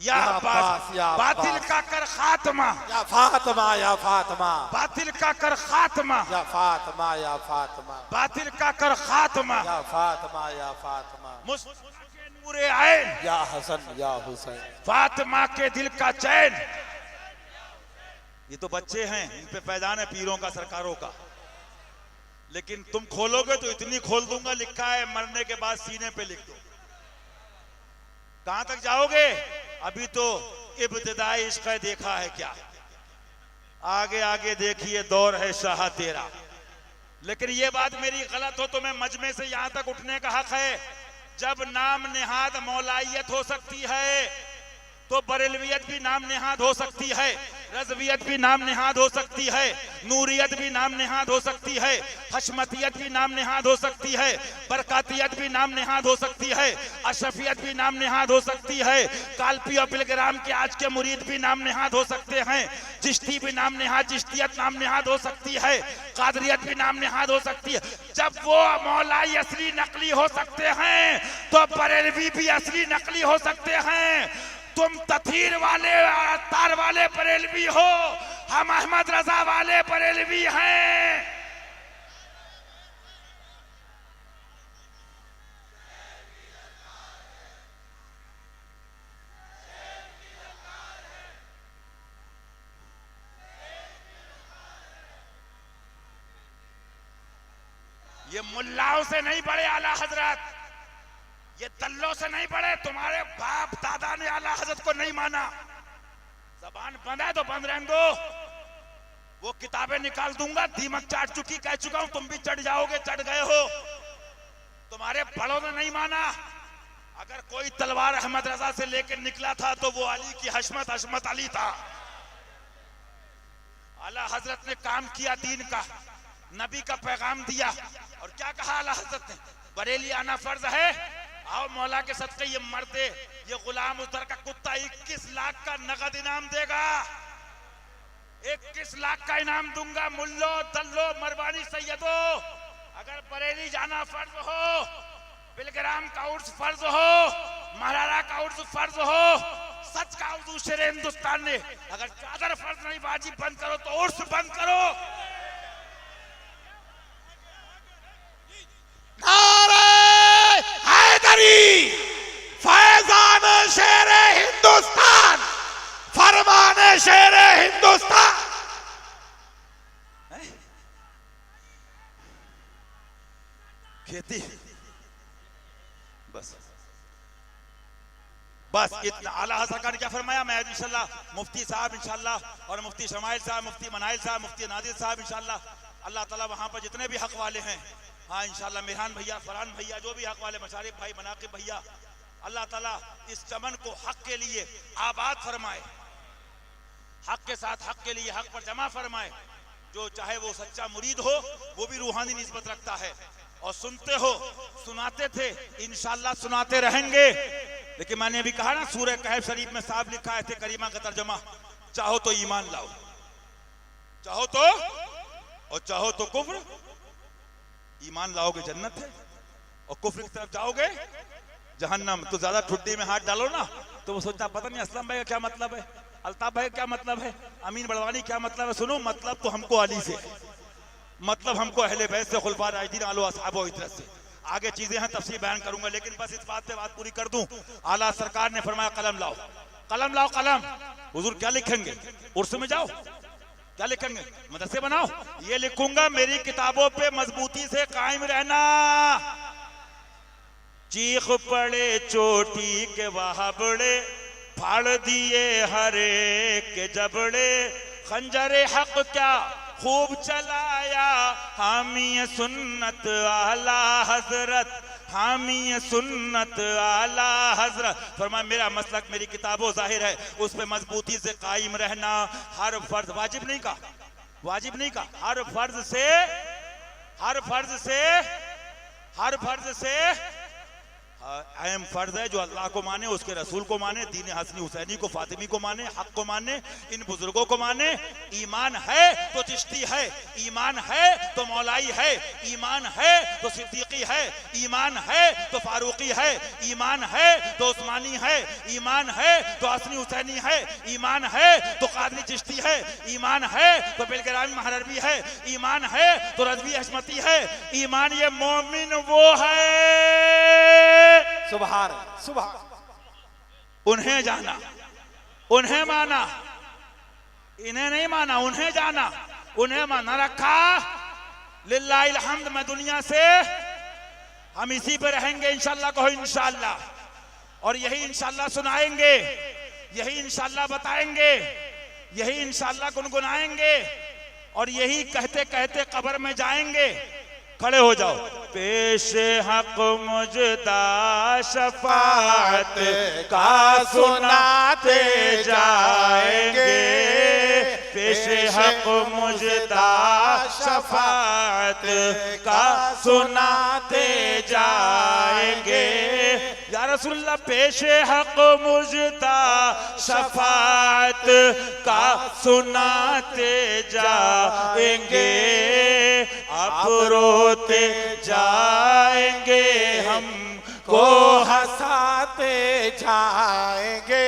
या अब्बास, या बातिल अब्बास। का कर खात्मा, या फातिमा या फातिमा, बातिल का कर खात्मा, या फातिमा या फातिमा, बातिल का कर खात्मा, या फातिमा या फातिमा, मुस्तफा के नूरे ऐन, या हसन या हुसैन। फातिमा के दिल का चैन। ये तो बच्चे हैं, इन पे पैदान है पीरों का सरकारों का, लेकिन तुम खोलोगे तो इतनी खोल दूंगा, लिखा है मरने के बाद सीने पे लिख दो। कहां तक जाओगे? अभी तो इब्तिदाई इश्क देखा है क्या, आगे आगे देखिए दौर है शाह तेरा। लेकिन ये बात मेरी गलत हो तो मैं मजमे से यहां तक उठने का हक है। जब नाम निहाद मौलाइयत हो सकती है तो बरेलवियत भी नाम निहाद हो सकती है, रज़वियत भी नाम निहाद हो सकती है, नूरियत भी नाम निहाद हो सकती है, हशमतियत भी नाम निहाद हो सकती है, बरकातियत भी नाम निहाद हो सकती है, अशरफियत भी नाम निहाद हो सकती है, कालपी और बिलग्राम के आज के मुरीद भी नाम निहाद हो सकते हैं, चिश्ती भी नाम निहाद, चिश्तियत नाम निहाद हो सकती है, कादरियत भी नाम निहाद हो सकती है। जब वो मौलाई असली नकली हो सकते हैं तो बरेलवी भी असली नकली हो सकते हैं। तुम तथीर वाले तार वाले बरेलवी हो, हम अहमद रजा वाले बरेलवी हैं। ये मुल्लाओं से नहीं बड़े आला हजरत, ये दल्लों से नहीं पढ़े। तुम्हारे बाप दादा ने आला हजरत को नहीं माना। जबान बंद है तो बंद रहने दो। वो किताबें निकाल दूंगा, दीमक चाट चुकी, कह चुका हूं, तुम भी चढ़ जाओगे, चढ़ गए हो। तुम्हारे बड़ों ने नहीं माना। अगर कोई तलवार अहमद रजा से लेकर निकला था तो वो अली की हशमत हशमत अली था। आला हजरत ने काम किया, दीन का, नबी का पैगाम दिया। और क्या कहा आला हजरत ने? बरेली आना फर्ज है, आओ मौला के सदके ये मर्दे, ये गुलाम उधर का कुत्ता 21 लाख का नगद इनाम देगा। 21 लाख का इनाम दूंगा। मुल्लो दल्लो मरवानी सैयदो, अगर बरेली जाना फर्ज हो, बिलग्राम का उर्स फर्ज हो, महाराणा का उर्स फर्ज हो, सच का उर्स शेर हिंदुस्तान ने, अगर चादर फर्ज नहीं, बाजी बंद करो तो उर्स बंद करो। फैजान शेर हिंदुस्तान, फरमान शेर हिंदुस्तान। खेती बस बस इतना। आला सरकार ने क्या फरमाया? मैं इंशाल्लाह मुफ्ती साहब इंशाल्लाह और मुफ्ती शमाइल साहब, मुफ्ती मनाइल साहब, मुफ्ती नादिर साहब इंशाल्लाह, अल्लाह ताला वहां पर जितने भी हक वाले हैं, हाँ इंशाल्लाह, मेहरान भैया, फरहान भैया, जो भी हक वाले, मशारिफ भाई, मनाकिब भैया, अल्लाह ताला इस चमन को हक के लिए आबाद फरमाए, हक के साथ हक के लिए हक पर जमा फरमाए। जो चाहे वो सच्चा मुरीद हो, वो भी रूहानी निस्बत रखता है। और सुनते हो, सुनाते थे, इंशाल्लाह सुनाते रहेंगे। लेकिन मैंने अभी कहा ना, सूरह कहफ शरीफ में साफ लिखा है, करीमा का तर्जमा, चाहो तो ईमान लाओ, चाहो तो, और चाहो तो कुफ्र। ईमान लाओगे जन्नत है, और कुफ्र की तरफ जाओगे जहन्नम। तो ज्यादा ठुड्डी में हाथ डालो ना तो वो सोचता पता नहीं असलम भाई का क्या मतलब है, अल्ताफ भाई क्या मतलब है, अमीन बड़वानी क्या मतलब है। सुनो, मतलब तो हमको अली से, मतलब हमको अहले बैत से, खुलफा राशिदीन आलो असहाबो इतरत से। आगे चीजें हैं, तफसील बयान करूंगा, लेकिन बस इस बात पे बात पूरी कर दूं। आला सरकार ने फरमाया कलम लाओ, कलम लाओ, कलम। हुजूर क्या लिखेंगे? उर्स में जाओ, क्या लिखेंगे? मदरसे बनाओ। ये लिखूंगा, मेरी किताबों पे मजबूती से कायम रहना। चीख पड़े चोटी के वहाबड़े, फाड़ दिए हरे के जबड़े, खंजरे हक क्या खूब चलाया, हामी सुन्नत आला हजरत, हामी सुन्नत आला हजरत। फरमाया मेरा मसलक, मेरी किताबों जाहिर है, उस पे मजबूती से कायम रहना। हर फर्ज, वाजिब नहीं का, वाजिब नहीं का, हर फर्ज से, हर फर्ज से, हर फर्ज से, अहम फर्ज है जो अल्लाह को माने, उसके रसूल को माने, दीन हसनी हुसैनी को, फातिमी को माने, हक को माने, इन बुजुर्गों को माने। ईमान है तो चिश्ती है, ईमान है तो मौलाई है, ईमान है तो सिद्दीकी है, ईमान है तो फारूकी है, ईमान है तो उस्मानी है, ईमान है तो हसनी हुसैनी है, ईमान है तो कादरी चिश्ती है, ईमान है तो बेलग्रामी महरबी है, ईमान है तो रज़वी हशमती है। ईमान ये मोमिन वो है सुभान सुभान, उन्हें जाना, उन्हें माना, इन्हें नहीं माना, उन्हें जाना, उन्हें माना रखा। लिल्लाहिल हम्द। मैं दुनिया से हम इसी पे रहेंगे इंशाअल्लाह, कहो इंशाअल्लाह, और यही इंशाअल्लाह सुनाएंगे, यही इंशाअल्लाह बताएंगे, यही इंशाअल्लाह गुनगुनाएंगे, और यही कहते कहते कब्र में जाएंगे। खड़े हो जाओ। पेश हक मुजदा शफाअत का सुनाते जाएंगे, पेश हक मुजदा शफाअत का सुनाते जाएंगे। या रसूलल्लाह पेश हक मुजदा शफाअत का सुनाते जाएंगे, अब रोते जाएंगे हमको हंसाते जाएंगे,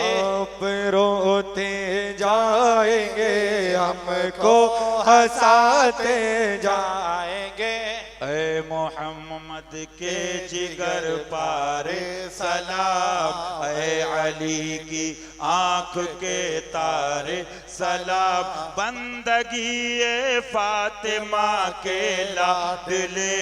आप रोते जाएंगे हमको हंसाते जाएंगे। ऐ मोहम्मद के जिगर पारे सलाम, ऐ अली की आंख के तारे सलाम, बंदगी ए फातिमा के लाडले,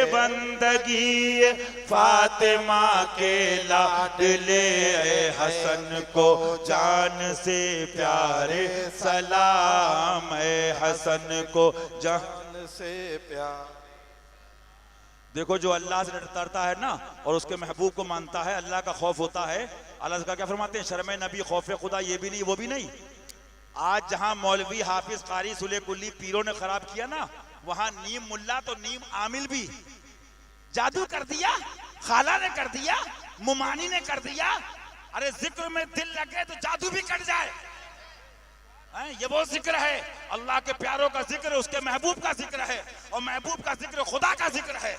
बंदगी ए फातिमा के लाडले, ऐ हसन को जान से प्यारे सलाम, ऐ हसन को जान से प्यार। देखो जो अल्लाह से डरता है ना और उसके महबूब को मानता है, अल्लाह का खौफ होता है। अल्लाह का क्या फरमाते हैं, शर्म नबी खौफ खुदा, ये भी नहीं वो भी नहीं। आज जहां मौलवी हाफिज कारी सुले कुल्ली पीरों ने खराब किया ना, वहां नीम मुल्ला तो नीम आमिल भी जादू कर दिया, खाला ने कर दिया, मुमानी ने कर दिया। अरे जिक्र में दिल लगे तो जादू भी कट जाए। ये वो जिक्र है, अल्लाह के प्यारों का जिक्र, उसके महबूब का जिक्र है, और महबूब का जिक्र खुदा का जिक्र है।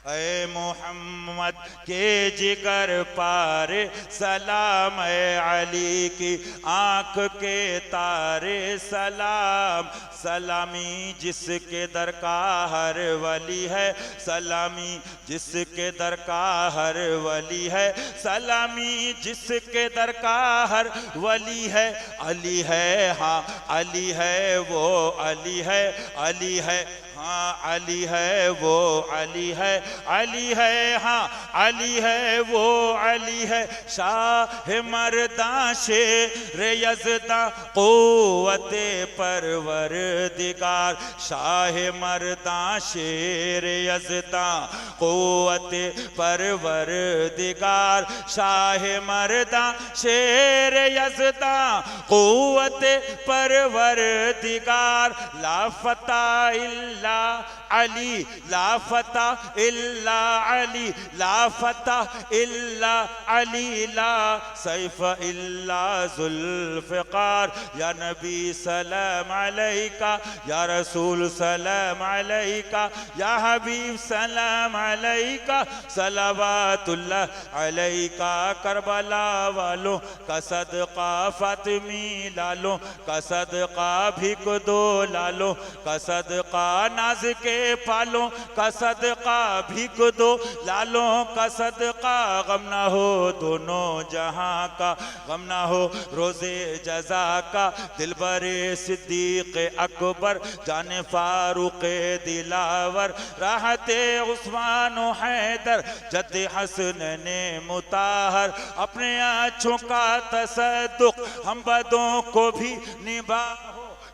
ऐ मोहम्मद के जिगर पारे सलाम, ऐ अली की आंख के तारे सलाम, सलामी जिसके दर का हर वली है, सलामी जिसके दर का हर वली है, सलामी जिसके दर का हर वली है। अली है, हाँ अली है, वो अली है, अली है, हाँ अली है, वो अली है, अली है, हाँ अली है, वो अली है। शाह मर्दा शेर यज़दा क़ुव्वते परवरदिगार, शाह मर्दा शेर यज़दा क़ुव्वते परवरदिगार, शाह मर्दा शेर यज़दा क़ुव्वते परवरदिगार। ला फता इल्ला अली, ला फता इल्ला अली, ला फता इल्ला अली, ला सैफ इल्ला जुल्फ़िकार। या नबी सलाम अलैका, या रसूल सलाम अलैका, या हबीब सलाम अलैका, सलावतुल्लाह अलैका। करबला वालों का सदका, फातिमी लालों का सदका, भिक दो लालों का सदका, नाज के पालों का सदका, भीख दो लालों का सदका। गम ना हो दोनों जहां का, गम ना हो रोजे जजा का। दिलबरे सिद्दीक अकबर, जाने फारूक दिलावर, राहते उस्मान हैदर, जद हसन ने मुताहर। अपने आँचों का तसद्दुक हम बदों को भी निभा,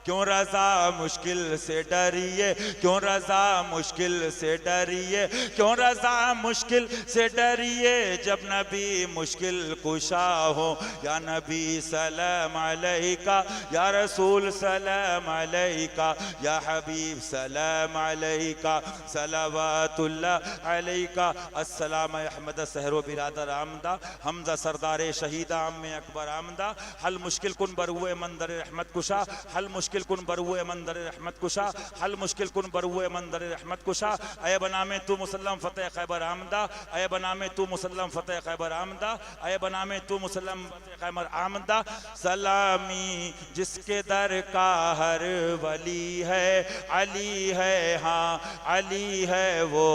क्यों रजा मुश्किल से डरिए, क्यों रजा मुश्किल से डरिए, क्यों रजा मुश्किल से डरिए, जब नबी मुश्किल कुशा हो। या नबी सलाम अलैका, या रसूल सलाम अलैका, या हबीब सलाम अलैका, सलावतुल्लाह अलैका। अस्सलाम अहमद सहरो बिरादर आमदा, हमजा सरदार शहीदा आम अकबर आमदा। हल मुश्किल कुन बरुए मंदर रहमत कुशा, हल मुश्किल कुन बरुए मंदर रहमत कुशा, हल मुश्किल कुन बरुए मंदर रहमत कुशा। अय बना में तू मुसल्लम फतेह खैबर आमदा, अय बना में तू मुसल्लम फतेह खैबर आमदा, अय बना में तू मुसल्लम फतेह खैबर आमदा। सलामी जिसके दर का हर वली है, अली है, हाँ अली है, वो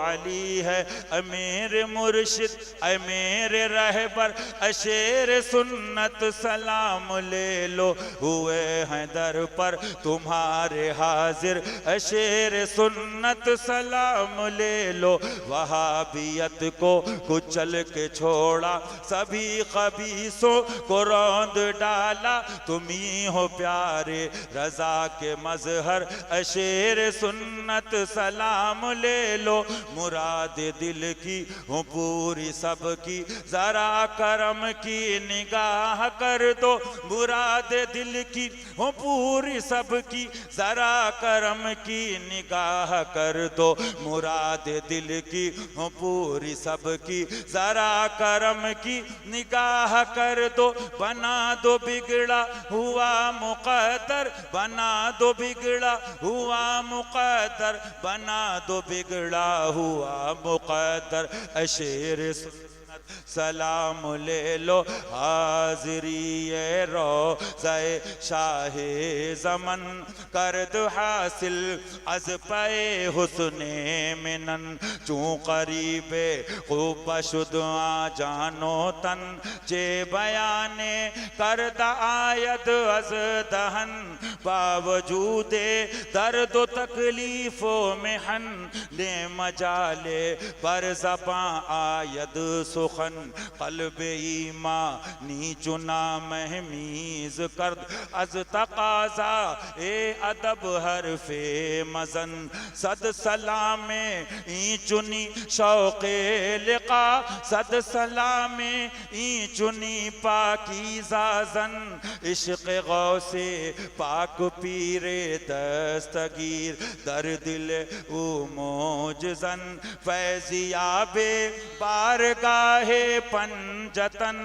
अली है। अमीर मुर्शिद अमीर रहबर अशेर सुन्नत सलाम ले लो, हुए हैं दर पर तुम्हारे हाजिर अशेर सुन्नत सलाम ले लो। वहाबियत को कुचल के छोड़ा, सभी खबीसों को रौंद डाला, तुम्ही हो प्यारे रजा के मजहर अशेर सुन्नत सलाम ले लो। मुराद दिल की हूँ पूरी सबकी, जरा करम की निगाह कर दो। मुराद दिल की हूँ पूरी सबकी, जरा करम की निगाह कर दो। मुराद दिल की हूँ पूरी सबकी, जरा करम की निगाह कर दो। बना दो बिगड़ा हुआ मुक़द्दर, बना दो बिगड़ा हुआ मुक़द्दर, बना दो बिगड़ा हुआ मुक़द्दर अशेर सुन्नत सलाम ले लो। हाज़री ये रोज़े शाहे ज़मन करद हासिल अज पे हुस्ने मिनन, चूँ करीबे खूब शुदआ जानो तन, चे बयाने करद आयद अज दहन, बावजूदे दर्द तकलीफ़ो मेहन, ने मजाले पर ज़बां आयद सुखन, कल्ब ईमा नी चुना महमीज करद अज तकाजा ए अदब हरफे मजन, सद सलामे ई चुनी शौक़े लिक़ा, सद सलामे ई चुनी पाकीज़ा ज़न, इश्क़ गौसे पाक पीरे दस्तगीर दर दिल ओ मोजज़न, फैज़ियाबे बारगाहे पंजतन,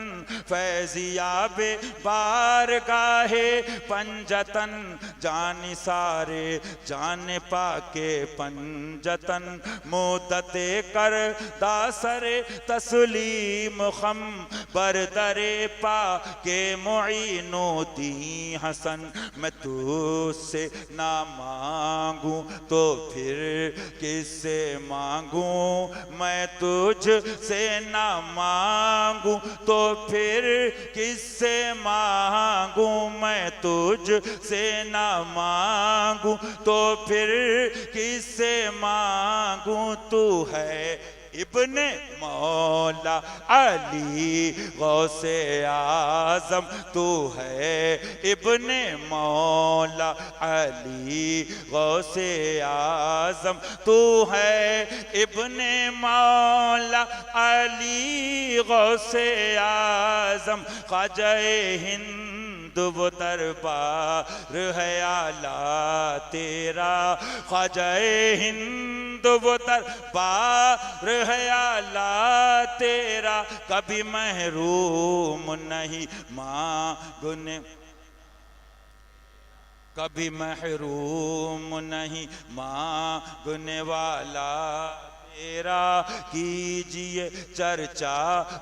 फैज़ियाबे बारगाहे पंजतन, जान सारे जान पाके पंजतन, मुद्दते कर दासरे तस्लीम खम, बरदरे पा के मुईनो दी हसन। मैं तुझसे ना मांगू तो फिर किससे मांगू, मैं तुझ से ना मांगू तो फिर किससे मांगू, मैं तुझ से ना मांगू तो फिर किससे मांगू। तू है इब्ने मौला अली गौसे आज़म, तू है इब्ने मौला अली गौसे आज़म, तू है इब्ने मौला अली गौसे आज़म। ख्वाजाए हिंद वो दरबार है आला तेरा, ख्वाजाए हिंद वो दरबार है आला तेरा, कभी महरूम नहीं मांगने, कभी महरूम नहीं मांगने वाला तेरा। कीजिए चर्चा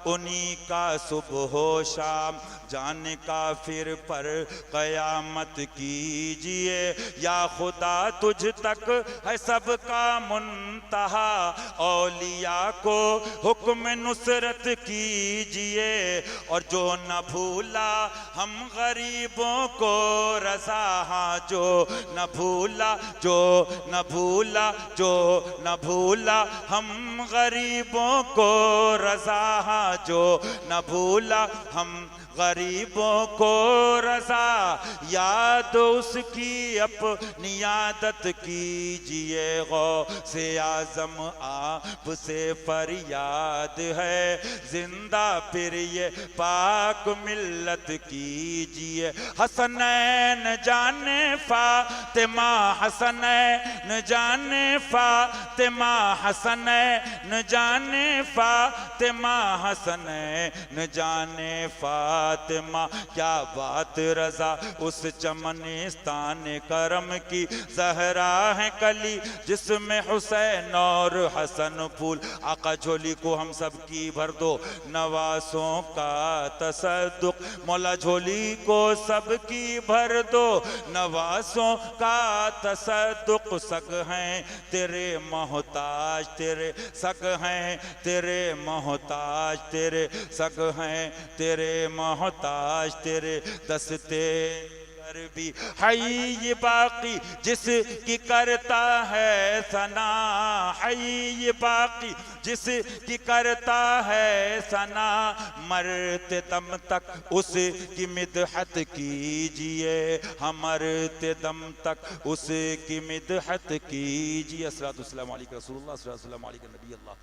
उन्हीं का सुबह शाम, जाने का फिर पर कयामत कीजिए। या खुदा तुझ तक है सबका मुंतहा, औलिया को हुक्म नुसरत कीजिए। और जो न भूला हम गरीबों को रज़ा, हाँ जो न भूला, जो न भूला, जो न भूला हम गरीबों को रज़ा, जो न भूला हम गरीबों को रज़ा, याद उसकी अपनी आदत कीजिए, गौसे आज़म आपसे फरियाद है, जिंदा फिर ये पाक मिल्लत कीजिए। हसनैन जाने फातिमा, हसनैन जाने फातिमा, हसनैन जाने फातिमा, हसनैन जाने फातिमा। क्या बात रज़ा उस चमनिस्तान करम की, ज़हरा है कली जिसमें हुसैन और हसन फूल। आका झोली को हम सब की भर दो, नवासों का तसद्दुक, मौला झोली को सब की भर दो, नवासों का तसद्दुक। सग हैं तेरे मोहताज, तेरे सग हैं तेरे मोहताज, तेरे सग हैं तेरे मोहताज, तेरे दस्ते भी है ये बाकी जिसकी करता है सना, है ये बाकी जिसकी करता है सना, मरते दम तक उसकी मिदहत कीजिए, हम मरते दम तक उसकी मिदहत कीजिए। अस्सलातु वस्सलामु अलैका रसूलुल्लाह, अस्सलातु वस्सलामु अलैका नबी अल्लाह।